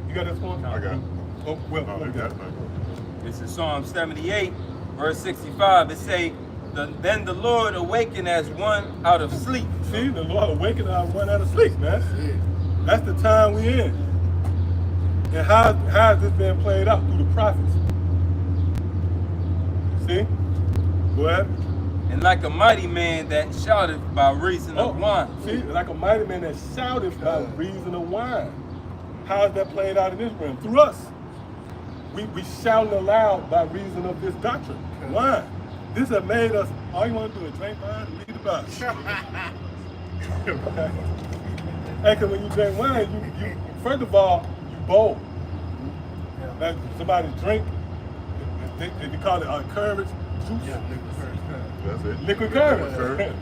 You got that one?
I got it.
Oh, well,
No,
let me
they got
get
it.
it.
This is Psalm 78, verse 65. It say, then the Lord awakened as one out of sleep.
See, the Lord awakened our one out of sleep, man. That's the time we in. And how has this been played out? Through the prophets. See? Go ahead.
And like a mighty man that shouted by reason of wine.
See, like a mighty man that shouted by reason of wine. How is that played out in this realm? Through us. We shouting aloud by reason of this doctrine. Wine. This has made us, all you want to do is drink wine and read the Bible. Hey, because when you drink wine, you first of all, you bold. Like somebody drink, they call it courage juice.
That's it.
Liquid courage.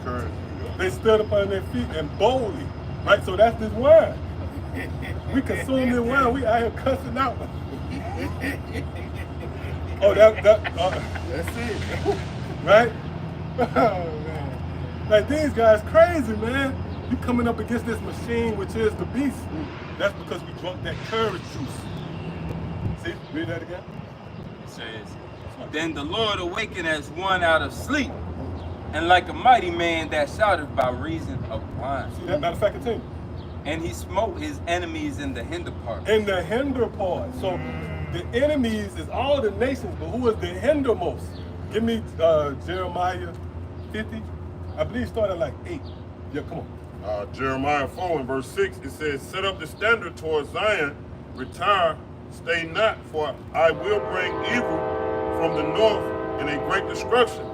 Courage.
They stood up on their feet and boldly, right? So that's this wine. We consume this wine, we out here cussing out. Oh, that's it. Right? Oh, man. Like these guys crazy, man. You coming up against this machine, which is the beast. That's because we drunk that courage juice. See, read that again.
It says, then the Lord awakened as one out of sleep, and like a mighty man that shouted by reason of wine.
See that? Matter of fact, continue.
And he smote his enemies in the hinder part.
In the hinder part. So the enemies is all the nations, but who is the hindermost? Give me Jeremiah 50. I believe it started like 8. Yeah, come on.
Jeremiah 4 and verse 6, it says, set up the standard towards Zion, retire, stay not, for I will bring evil from the north and a great destruction.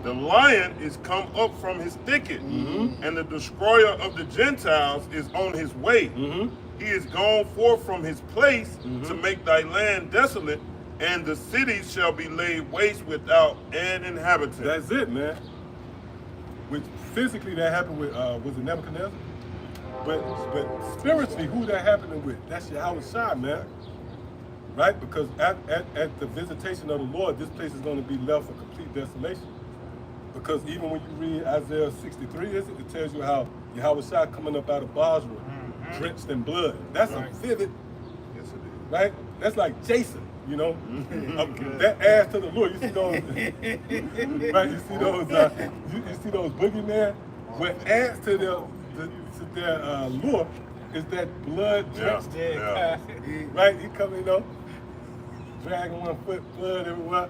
The lion is come up from his thicket, and the destroyer of the Gentiles is on his way. He is gone forth from his place to make thy land desolate, and the cities shall be laid waste without an inhabitant.
That's it, man. Which physically that happened with was it Nebuchadnezzar? But spiritually, who that happening with? That's Yahweh Shai, man. Right? Because at the visitation of the Lord, this place is going to be left for complete desolation. Because even when you read Isaiah 63, it tells you how Yahweh Shai coming up out of Basra, drenched in blood. That's a vivid,
Yes, it is.
right? That's like Jason, you know? That adds to the lure. You see those, right? You see those, you see those boogeymen? What adds to their lure is that blood drenched.
Yeah.
Right? He come, you know, dragging 1 foot, blood everywhere.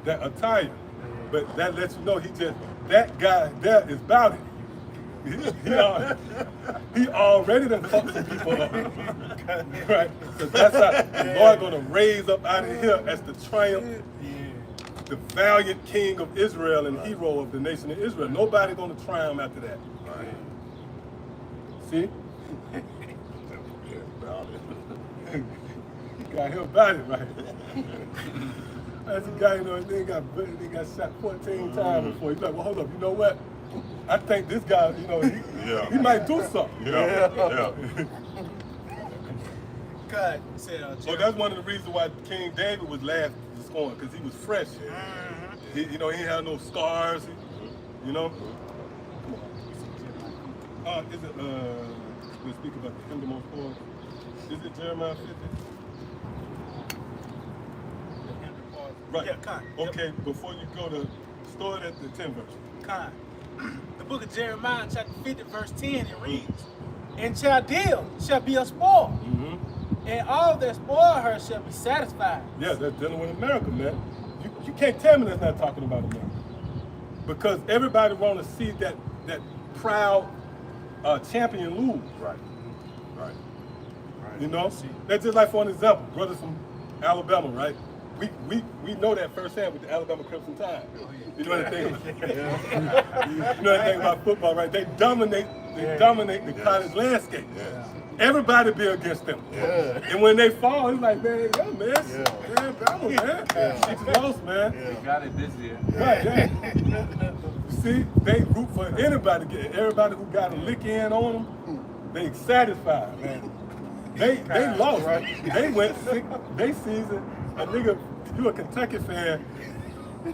That attire. But that lets you know that guy there is about it. He already done fucked some people up. Right? So that's how the Lord gonna raise up out of here as the triumph, the valiant king of Israel and hero of the nation of Israel. Nobody gonna triumph after that. See? Got him about it, right? That's a guy, you know, they got shot 14 times before. He's like, well, hold up, you know what? I think this guy, you know, he might do something.
Yeah.
God said,
So that's one of the reasons why King David was laughed this morning, because he was fresh. He ain't had no scars, you know? Is it, we'll speak about the hindermost part. Is it Jeremiah 50? Right.
Yeah, Con.
Okay, before you go to start at the 10 verse.
Con. The book of Jeremiah, chapter 50, verse 10, it reads, "And Chaldea shall be a spoil, and all that spoil her shall be satisfied."
Yeah, that's dealing with America, man. You can't tell me that's not talking about America. Because everybody want to see that proud champion lose.
Right. Right.
You know? That's just like, for an example, brothers from Alabama, right? We know that firsthand with the Alabama Crimson Tide. You know anything? You know anything about football, right? They dominate the college landscape.
Yeah.
Everybody be against them.
Yeah.
And when they fall, it's like, man, man, Bama, man. It's lost, man.
They got it this year.
Right, yeah. See, they root for anybody. Everybody who got a lick in on them, they satisfied, man. They lost. They went sick. They season. A nigga, you a Kentucky fan.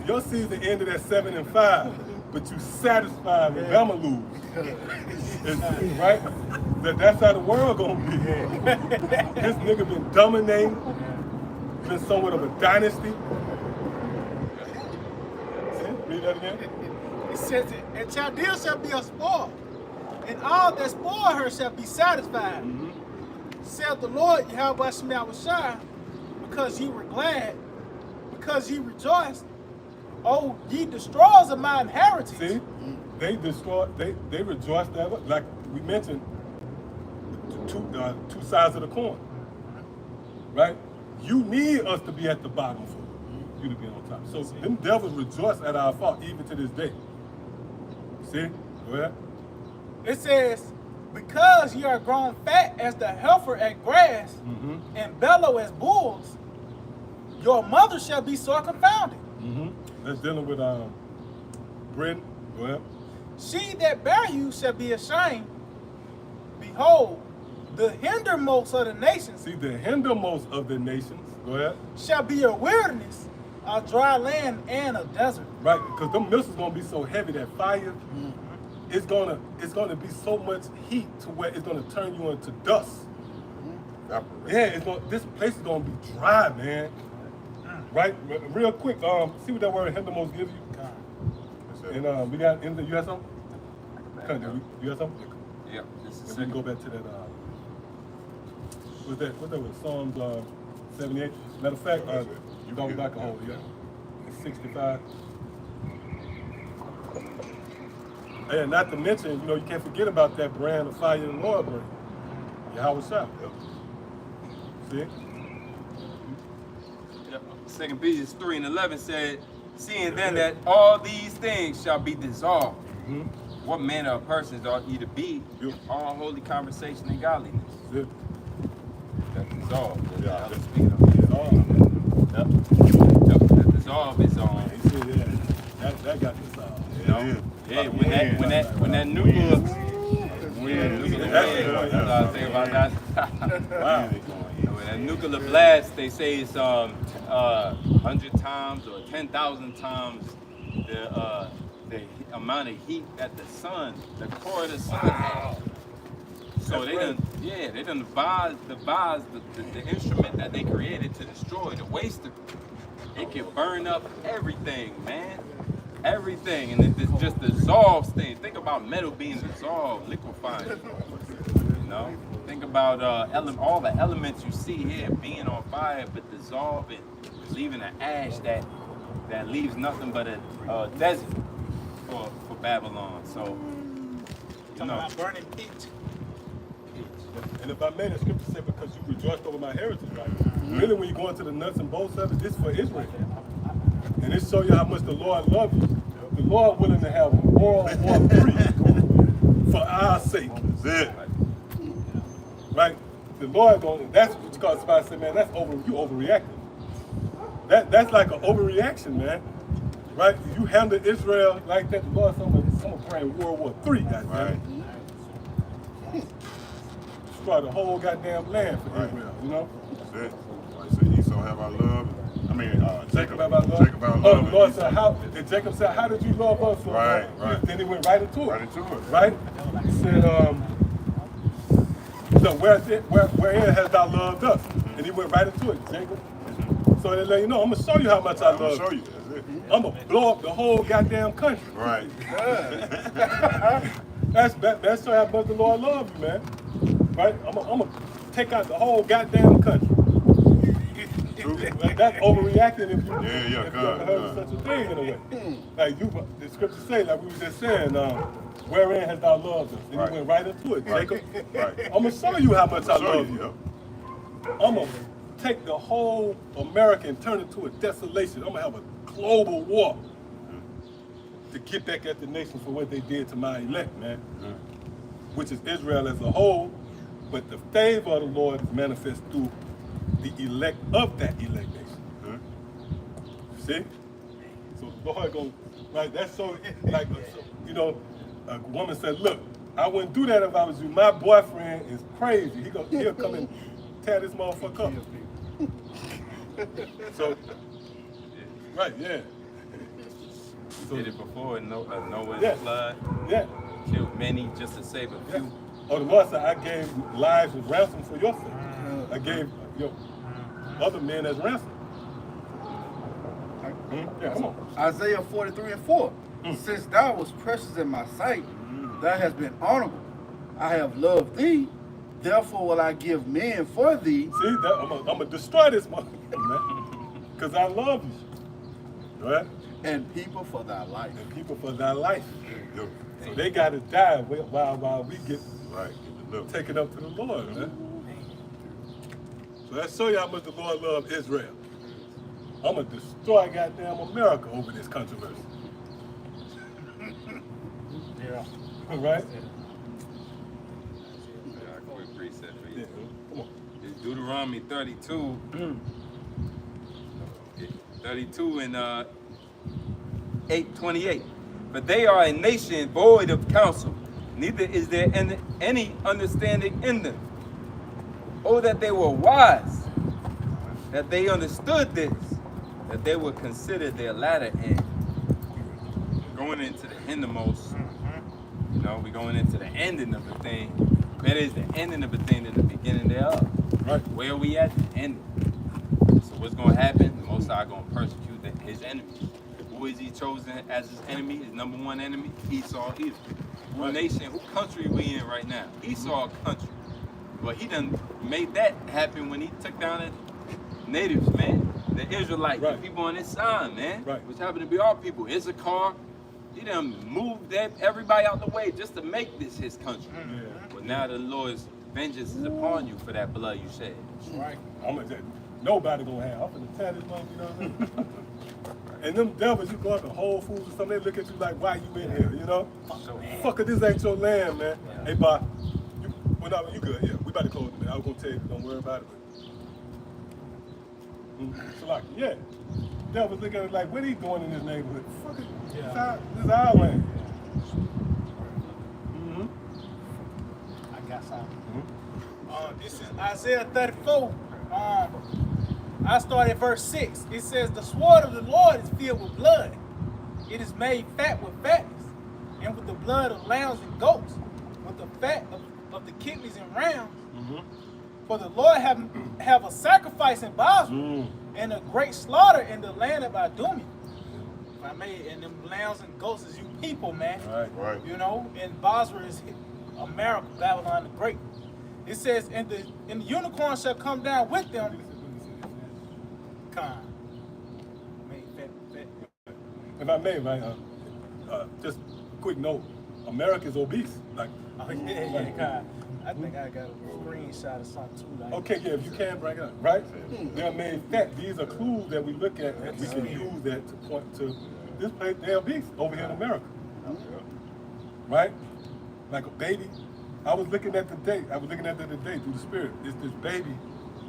Your season ended at 7-5, but you satisfied with Bama lose. Right? That's how the world gonna be. This nigga been dominating. Been somewhat of a dynasty. See? Read that again.
It says it, "And Chaldea shall be a spoil, and all that spoil her shall be satisfied. Said the Lord Yahweh Shai, because ye were glad, because ye rejoiced. Oh, ye destroyers of my inheritance."
See, they destroyed. They rejoiced that way. Like we mentioned, two sides of the coin, right? You need us to be at the bottom for you to be on top. So them devils rejoice at our fall, even to this day. See, go ahead.
It says, "Because ye are grown fat as the heifer at grass, and bellow as bulls, your mother shall be sore confounded.
That's dealing with Britain. Go ahead.
She that bare you shall be ashamed. Behold, the hindermost of the nations
See, the hindermost of the nations. Go ahead.
shall be a wilderness, a dry land, and a desert."
Right, because them missiles gonna be so heavy that fire, it's gonna be so much heat to where it's gonna turn you into dust. Yeah, this place is gonna be dry, man. Right, real quick. See what that word hindermost gives you. And we got. You got something? You got something?
Yeah, just a
And we can
second.
go back to that. What's that was Psalms 78. Matter of fact, you go back a whole, yeah. It's 65. And not to mention, you can't forget about that brand of fire the Lord brings. Yahweh Shai. See?
Second Peter 3:11 said, "Seeing then that all these things shall be dissolved, what manner of persons ought ye to be in all holy conversation and godliness?"
Yeah.
That's dissolved.
Yeah.
That's speaking of dissolved. Yep. That dissolve is on.
He said, yeah, that got dissolved.
Yeah, when that nuclear think about that.
Wow.
When that nuclear blast, they say it's 100 times or 10,000 times the amount of heat that the sun, the core of the sun has. So they done devised the instrument that they created to destroy, the waster. It can burn up everything, man. Everything, and it just dissolves things. Think about metal being dissolved, liquefying. Think about all the elements you see here being on fire, but dissolving, leaving an ash that leaves nothing but a desert for Babylon. So,
Talking about burning pitch.
And if I may, the scripture said, because you rejoiced over my heritage, right? Really, when you go into the nuts and bolts of it, this is for Israel. And it shows you how much the Lord loves you. The Lord willing to have World War III for our sake.
That's it.
Right? The Lord going, that's what you call somebody say, man, you overreacting. That's like an overreaction, man. Right? You handle Israel like that, the Lord said, I'm gonna bring World War III, goddamn. Destroy the whole goddamn land for Israel,
That's it. Like I said, Esau have our love.
Jacob have our love.
Jacob have our love.
The Lord said, and Jacob said, how did you love us?
Right.
Then he went right into it.
Right into it.
Right? He said, so wherein hast thou loved us? And he went right into it. Jacob, So they let you know, I'm gonna show you how much I
I'm gonna
love
show
you.
you. That's it.
I'm gonna blow up the whole goddamn country.
Right.
That's show how much the Lord loves you, man. Right? I'm gonna take out the whole goddamn country. That's overreacting if you
Yeah,
if you
God,
ever heard of such a thing in a way. Like the scriptures say, like we were just saying, wherein hast thou loved us? And
Right.
you went right into it, Jacob.
Right.
I'm gonna show you how much I
Show
love
you.
you.
Yep.
I'm gonna take the whole America and turn it to a desolation. I'm gonna have a global war to get back at the nation for what they did to my elect, man. Which is Israel as a whole, but the favor of the Lord is manifest through the elect of that elect nation. See? So the Lord goes, right, that's so, like, so, you know, a woman said, look, I wouldn't do that if I was you. My boyfriend is crazy. He'll come and tear this motherfucker up. So, right, yeah. So,
Did it before Noah's
Yeah.
flood.
yeah.
Killed many just to save a
Yeah.
few.
Oh, the Lord said, I gave lives as ransom for your sake. I gave your other men as ransom. Yeah, come on.
Isaiah 43:4. Since thou was precious in my sight, thou hast been honorable. I have loved thee, therefore will I give men for thee.
See, I'm gonna destroy this motherfucker, man. Because I love you. Right?
And people for thy life.
And people for thy life.
Yep.
So they gotta die while we get
Right. Look.
taken up to the Lord, man. So that show you how much the Lord loved Israel. I'm gonna destroy goddamn America over this controversy.
Yeah.
Right?
Quick preset for
Yeah.
you.
Come on.
It's Deuteronomy 32. 32 and 8:28. But they are a nation void of counsel, neither is there any understanding in them. Oh, that they were wise, that they understood this, that they would consider their latter end. Going into the hindermost, you know, we're going into the ending of the thing. Better is the ending of the thing than the beginning thereof.
Right.
Where are we at? The ending. So what's going to happen? The Most High going to persecute his enemies. Who is he chosen as his enemy? His number one enemy? Esau, Israel. What nation, who country we in right now? Esau country. But he done made that happen when he took down the natives, man. The Israelites,
Right.
the people on his side, man.
Right.
Which happen to be our people. Issachar. He done moved everybody out the way just to make this his country.
Yeah.
But now the Lord's vengeance is upon you for that blood you shed.
Right.
I'm gonna tell you, nobody gonna have. I'm gonna tear this mother, you know what I mean? And them devils, you go up to Whole Foods or something, they look at you like, why you in here, you know? Fucker, this ain't your land, man. Hey, Bob, you good, yeah. We about to close, man. I was gonna tell you, don't worry about it. So like, yeah. Devils look at it like, what are you doing in this neighborhood? Fuck it. This is our land.
I got something. This is Isaiah 34. I start at verse 6. It says, the sword of the Lord is filled with blood. It is made fat with fatness, and with the blood of lambs and goats, with the fat of the kidneys and rams. For the Lord have a sacrifice in Basra, and a great slaughter in the land of Idumea. I mean, and them lambs and goats is you people, man.
Right.
You know, and Basra is America, Babylon the Great. It says, and the unicorn shall come down with them.
If I may, right, just a quick note, America's obese. Like,
I think I got a screenshot of something too. Like,
okay, yeah, if you can bring it up, right? They're made fat. These are clues that we look at and we can use that to point to this place, they're obese over here in America. Right? Like a baby. I was looking at the date through the spirit. It's this baby.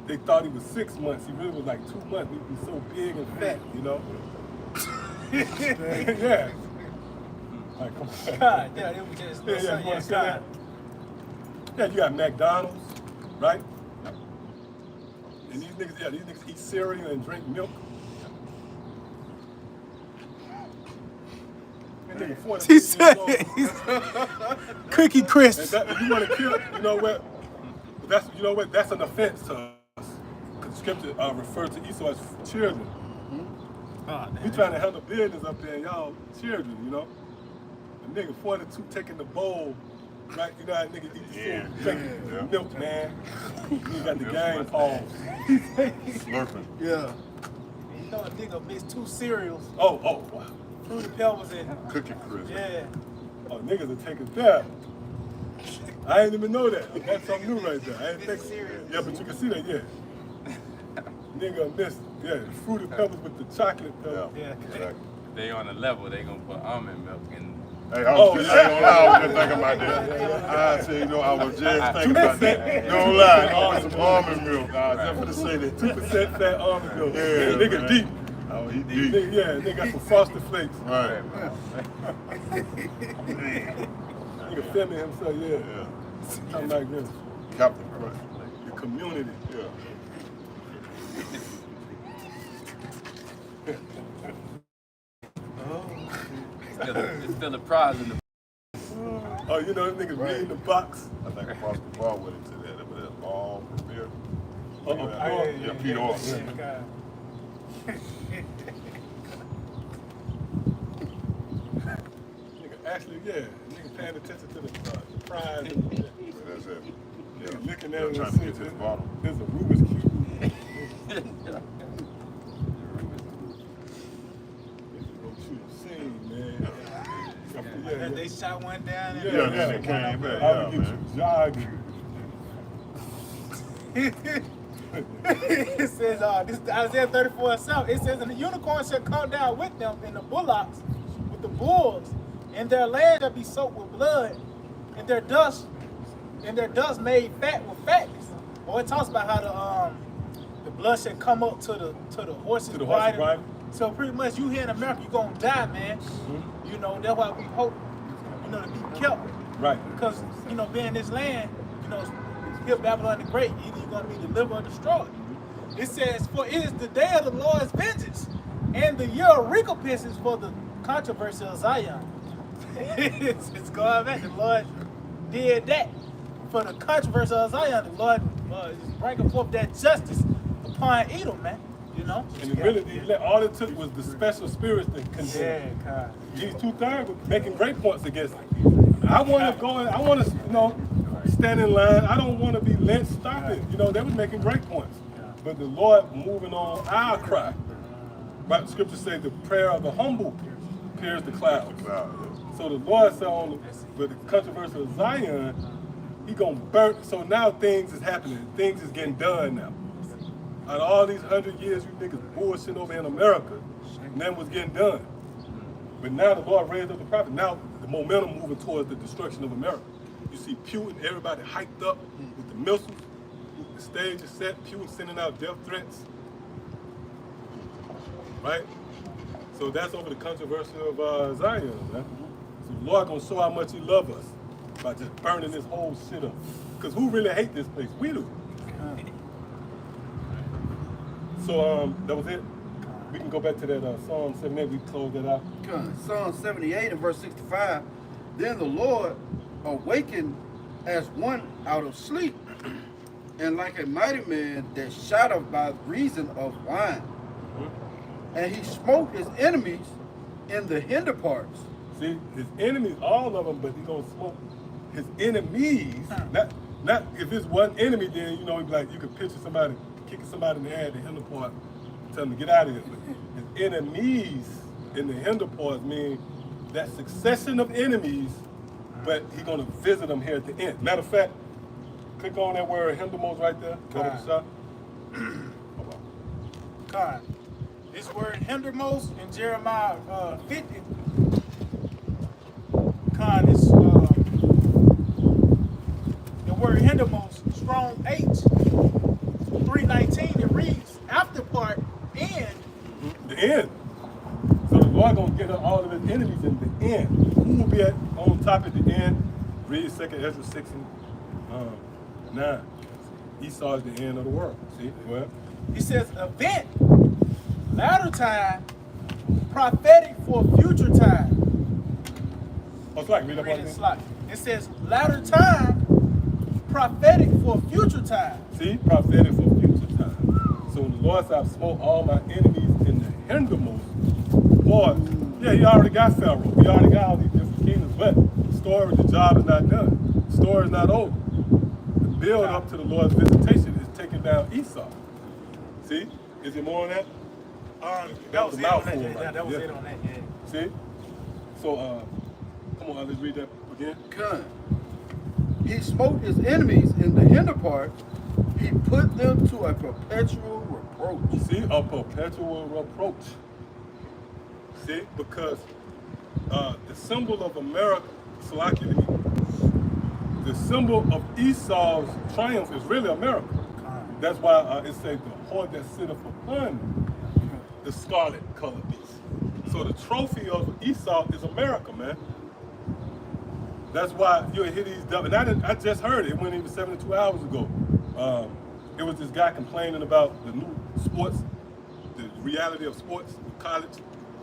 They thought he was 6 months. He really was like 2 months. He was so big and fat, you know? Yeah. Like, come on.
God, yeah, it was just
Yeah, you
yeah,
wanna say
God.
that? Yeah, you got McDonald's, right? And these niggas eat cereal and drink milk. That nigga 40
He
years
said,
old.
Cookie
And
crisps.
that, if you want to kill, you know what? That's an offense to us. Because scripture refers to Esau as children.
Oh,
We trying to handle business up there, and y'all children, you know. A nigga 42 taking the bowl, right? You know how niggas eat the soup, drinking milk, man. You got the game pause.
Slurping.
Yeah.
You know a nigga mixed 2 cereals,
Wow.
Fruity Pebbles and
Cookie crisp.
yeah.
Oh, niggas are taking that. I didn't even know that. That's something new right there. I didn't think. Yeah, but you can see that, yeah. Nigga missed, yeah, the Fruity Pebbles with the chocolate pebbles.
Yeah.
Exactly.
They on the level, they gonna put almond milk in.
Hey, I was just thinking about that. I said, you know, I was just thinking about that. Don't lie, I want some almond milk. I was just gonna say that.
2% fat almond milk.
Yeah,
nigga
man.
deep.
Oh, he deep.
Nigga, yeah, nigga got some frosted flakes.
Right.
Nigga feeling himself, yeah.
Yeah.
Something like this.
Captain Crunch.
The community.
Yeah.
It's still a prize in the.
Oh, you know, them niggas reading the box.
I think I crossed the bar with him today. That was that long beer.
Yeah,
Pete Orr.
Nigga, actually, yeah. Nigga paying attention to the prize.
That's it.
Nigga looking
Yeah,
at it
trying
and
to
see
get to the bottom.
there's a Rubik's Cube.
They shot one down. And
Yeah, then it came back.
I
Yeah,
would get
man.
you jogging.
It says, this is Isaiah 34:7. It says, and the unicorn shall come down with them, and the bullocks with the bulls, and their land shall be soaked with blood, and their dust made fat with fatness. Or it talks about how the blood should come up to the horse's
To the horse's bridle.
So pretty much, you here in America, you're gonna die, man. You know, that's why we hope, you know, to be kept.
Right.
Because, you know, being this land, you know, here Babylon the Great, either you're going to be delivered or destroyed. It says, for it is the day of the Lord's vengeance, and the year of recompense is for the controversy of Zion. it's going back. The Lord did that for the controversy of Zion. The Lord is bringing forth that justice upon Edom, man. You know?
And really, all it took was the special spirits to condemn.
Yeah, God.
These 2/3 were making great points against it. I want to go, I want to, you know, stand in line. I don't want to be lynched. Stop it. You know, they was making great points. But the Lord moving on our cry. Right? The scripture says the prayer of the humble clears the clouds. So the Lord said on the controversy of Zion, he gonna burn. So now things is happening. Things is getting done now. Out of all these 100 years, you niggas bullshit over in America, nothing was getting done. But now the Lord raised up the prophet. Now the momentum moving towards the destruction of America. You see Putin, everybody hyped up with the missiles. The stage is set. Putin sending out death threats. Right? So that's over the controversy of Zion, man. So the Lord gonna show how much he love us by just burning this whole shit up. Because who really hate this place? We do. So that was it. We can go back to that Psalm 78. We close that out.
Psalm 78 and verse 65. Then the Lord awakened as one out of sleep, and like a mighty man that shouted by reason of wine. And he smote his enemies in the hinder parts.
See, his enemies, all of them, but he's gonna smoke his enemies. Not if it's one enemy, then you know, like you could picture somebody kicking somebody in the head, the hinder part, tell them to get out of here. But his enemies in the hinder parts mean that succession of enemies, but he's gonna visit them here at the end. Matter of fact, click on that word hindermost right there. Go to the shop.
God. This word hindermost in Jeremiah 50. God, this the word hindermost, strong H, 319. It reads after part and
The end. So the Lord gonna get all of his enemies in the end. Who will be on top at the end? Read 2nd Ezra 6 and 9. Esau is the end of the world. See? Well,
he says event, latter time, prophetic for future time.
oh, Slack, read up
Read
on
it
this.
slide. It says latter time, prophetic for future time.
See? Prophetic for future time. So when the Lord said, I've smote all my enemies in the hindermost, boy, yeah, he already got Pharaoh. He already got all these different kingdoms, but the story, the job is not done. The story is not over. The build up to the Lord's visitation is taking down Esau. See? Is there more on that?
That was
a
it on that.
mouthful,
Yeah,
right?
that was
Yeah.
it on that. Yeah.
See? So, come on, let's read that again.
Con. He smote his enemies in the hinder part. He put them to a perpetual reproach.
See, a perpetual reproach. See, because the symbol of America, the symbol of Esau's triumph is really America. That's why it says the horse that sitteth upon the scarlet colored beast. So the trophy of Esau is America, man. That's why you hear these double. And I just heard it. It wasn't even 72 hours ago. It was this guy complaining about the new sports, the reality of sports, college.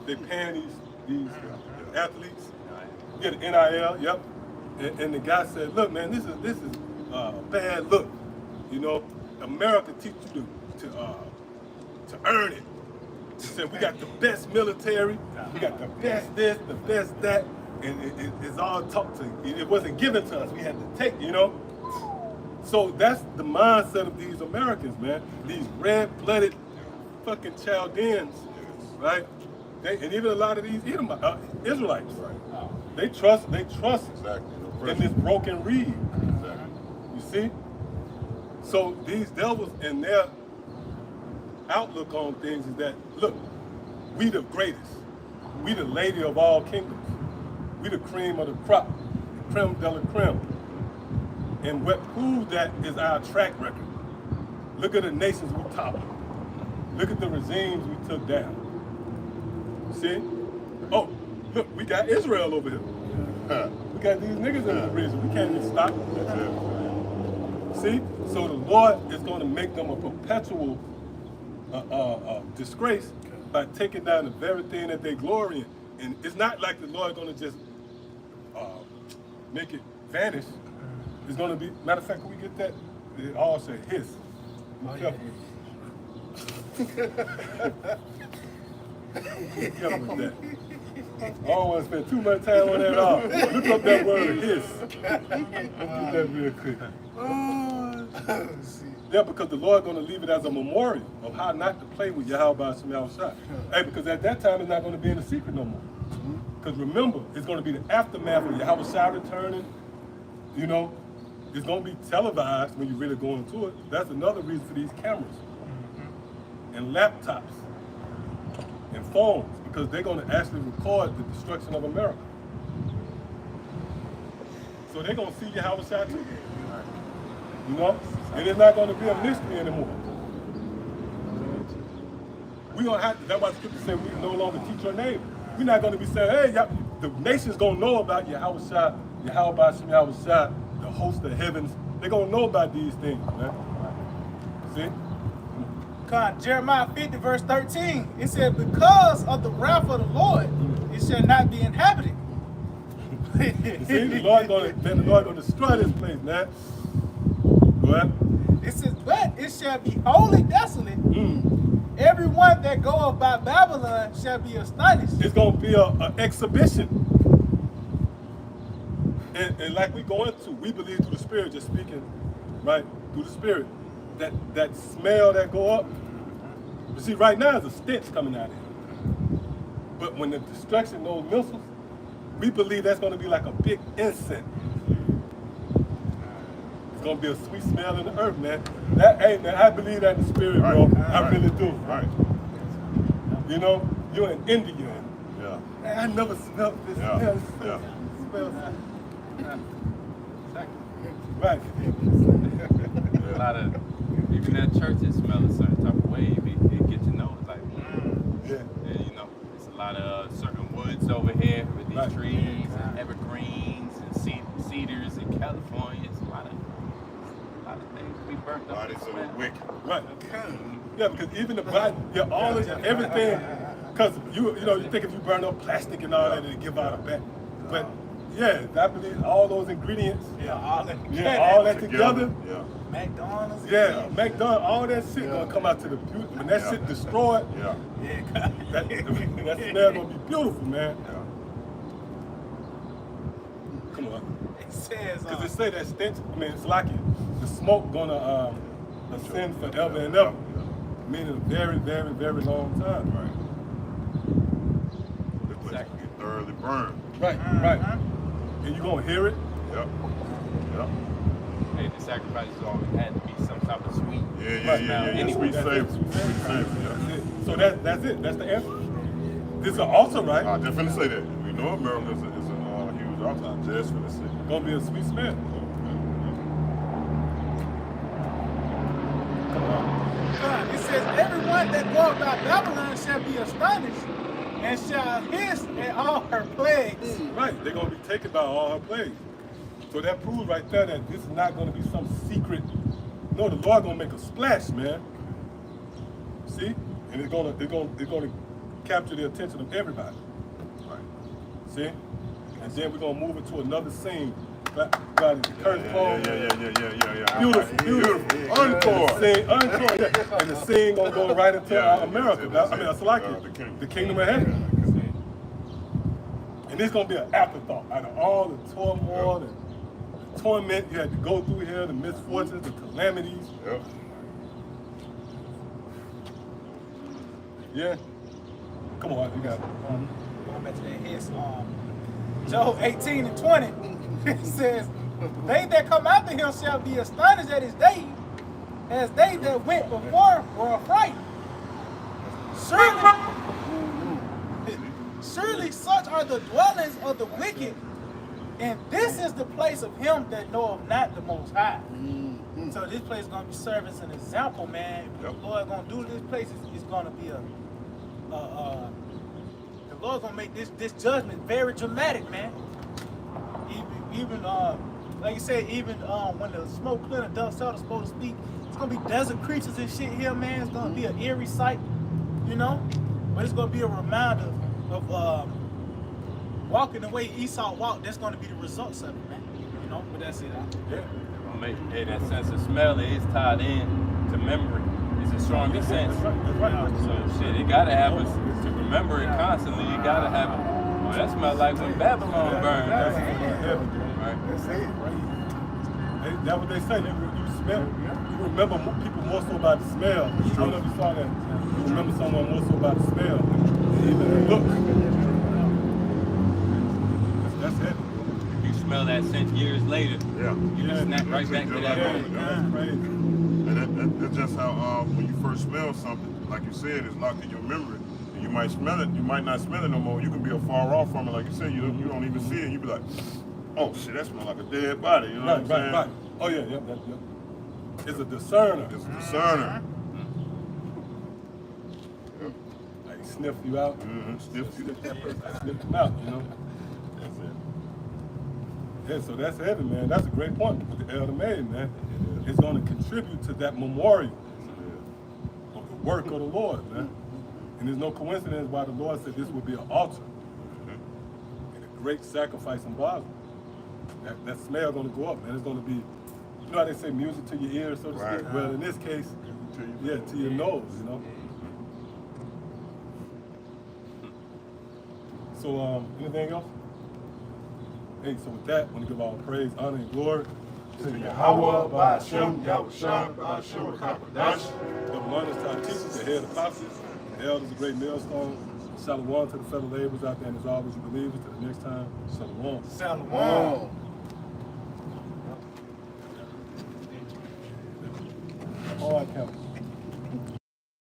They paying these athletes, get an NIL, yep. And the guy said, "Look, man, this is a bad look. You know, America teach you to earn it. He said we got the best military, we got the best this, the best that, and it's all taught to. It wasn't given to us. We had to take, you know." So that's the mindset of these Americans, man. These red-blooded fucking Chaldeans, right? And even a lot of these Israelites, they trust
Exactly.
in this broken reed. You see? So these devils and their outlook on things is that, look, we the greatest. We the lady of all kingdoms. We the cream of the crop, the creme de la creme. And what proves that is our track record. Look at the nations we toppled. Look at the regimes we took down. See? Oh, look, we got Israel over here. We got these niggas in the region. We can't even stop them. See? So the Lord is going to make them a perpetual disgrace by taking down the very thing that they glory in. And it's not like the Lord is going to just make it vanish. It's going to be, matter of fact, can we get that? It all say his. Be careful with that. I don't want to spend too much time on that at all. Look up that word his. Let's get that real quick. Yeah, because the Lord is going to leave it as a memorial of how not to play with Yahweh Shemel Shah. Hey, because at that time it's not going to be in the secret no more. Because remember, it's going to be the aftermath of Yahweh Shah returning. You know, it's going to be televised when you really go into it. That's another reason for these cameras and laptops and phones, because they're going to actually record the destruction of America. So they're going to see Yahweh Shah too. You know? And it's not going to be a mystery anymore. We're going to have to, that's why the scripture said we no longer teach your neighbor. We're not going to be saying, hey, the nation's going to know about Yahweh Shah, Yahweh Shah, the host of heavens. They're going to know about these things, man. See?
Jeremiah 50, verse 13. It said, because of the wrath of the Lord, it shall not be inhabited.
See, the Lord going to destroy this place, man. Go ahead.
It says, but it shall be wholly desolate. Everyone that goeth by Babylon shall be astonished.
It's going to be an exhibition. And like we go into, we believe through the Spirit, just speaking, right, through the Spirit, that smell that go up. You see, right now, there's a stench coming out of here. But when the destruction, those missiles, we believe that's going to be like a big incense. It's going to be a sweet smell in the earth, man. Hey, man, I believe that in the Spirit, bro. I really do.
Right.
You know, you're in India.
Yeah.
Man, I never smelled this.
Yeah.
Smell.
Yeah.
Smells. Right.
A lot of, even at churches smell a certain type of way. It get to know, it's like,
Yeah.
and, you know, it's a lot of certain woods over here with these
Right.
trees, and evergreens, and cedars in California. It's a lot of things we burnt up.
Bodies
with
of
smell.
the wicked.
Right. Yeah, because even the body, all of everything, because you know, you think if you burn up plastic and all that, it'll give out a bat. But Yeah, I believe all those ingredients.
Yeah, all that.
Yeah, all that together.
Yeah.
McDonald's.
Yeah, McDonald's, all that shit gonna come out to the beauty. When that shit destroyed,
Yeah.
Yeah.
that smell gonna be beautiful, man.
Yeah.
Come on.
It says.
Because they say that stench, I mean, it's like it. The smoke gonna ascend forever and ever. Meaning a very, very, very long time.
Right. This place gonna get thoroughly burned.
Right, right. And you gonna hear it.
Yep. Yep.
Hey, the sacrifices always had to be some type of sweet.
Yeah. Sweet savor. Sweet savor. Yeah.
So that's it. That's the answer. This is an altar, right?
I just finna say that. We know America is a huge altar. Just finna say.
Gonna be a sweet smell.
It says, everyone that goeth by Babylon shall be astonished and shall hiss at all her plagues.
Right, they're gonna be taken by all her plagues. So that proves right there that this is not gonna be some secret. No, the Lord gonna make a splash, man. See? And it's gonna capture the attention of everybody. Right. See? And then we're gonna move into another scene. Got the curtain call.
Yeah.
Beautiful.
Encore.
Encore. Yeah. And the scene gonna go right into America. I mean, it's like the kingdom of heaven. And it's gonna be an afterthought. Out of all the turmoil and the torment you had to go through here, the misfortunes, the calamities.
Yep.
Yeah. Come on, you got it.
Going back to that hiss. Job 18 and 20. It says, they that come after him shall be astonished at his day, as they that went before were affrighted. Surely such are the dwellings of the wicked, and this is the place of him that knoweth not the Most High. So this place is going to be serving as an example, man. What the Lord going to do to this place is going to be the Lord's going to make this judgment very dramatic, man. Even like you said, even when the smoke clear and dust settle, so to speak, it's gonna be desert creatures and shit here, man. It's gonna be an eerie sight, you know. But it's gonna be a reminder of walking the way Esau walked. That's gonna be the results of it, man. You know. But that's it.
Hey, that sense of smell is tied in to memory. It's the strongest sense. So shit, it gotta have us to remember it constantly. You gotta have it. Oh, that smells like when Babylon burned. Right.
That's it, right? That's what they say. You smell. You remember people more so by the smell. I don't know if you saw that. You remember someone more so by the smell than even the look. That's it.
You smell that scent years later.
Yeah.
You just snap right back to that moment.
That's crazy.
And that's just how when you first smell something, like you said, it's locked in your memory. And you might smell it, you might not smell it no more. You can be afar off from it, like you said. You don't even see it. You be like, oh shit, that smells like a dead body. You know what I'm saying?
Right. Oh yeah. It's a discerner.
It's a discerner.
Like sniff you out.
Sniff you.
Sniff them out, you know.
That's it.
Yeah, so that's heavy, man. That's a great point with the elder maid, man. It's going to contribute to that memorial of the work of the Lord, man. And there's no coincidence why the Lord said this will be an altar and a great sacrifice and body. That smell going to go up, man. It's going to be, you know how they say music to your ears, so to speak? Well, in this case, to your nose, you know. So, anything else? Hey, so with that, I want to give all praise, honor, and glory to Yahweh, Ba'ashem, Yahushua, Ba'ashem, Kakodash. Double honors to our teachers, the head apostles, the elders, the great millstone. Shalom to the fellow laborers out there, and as always, you believers. To the next time, shalom.
Shalom.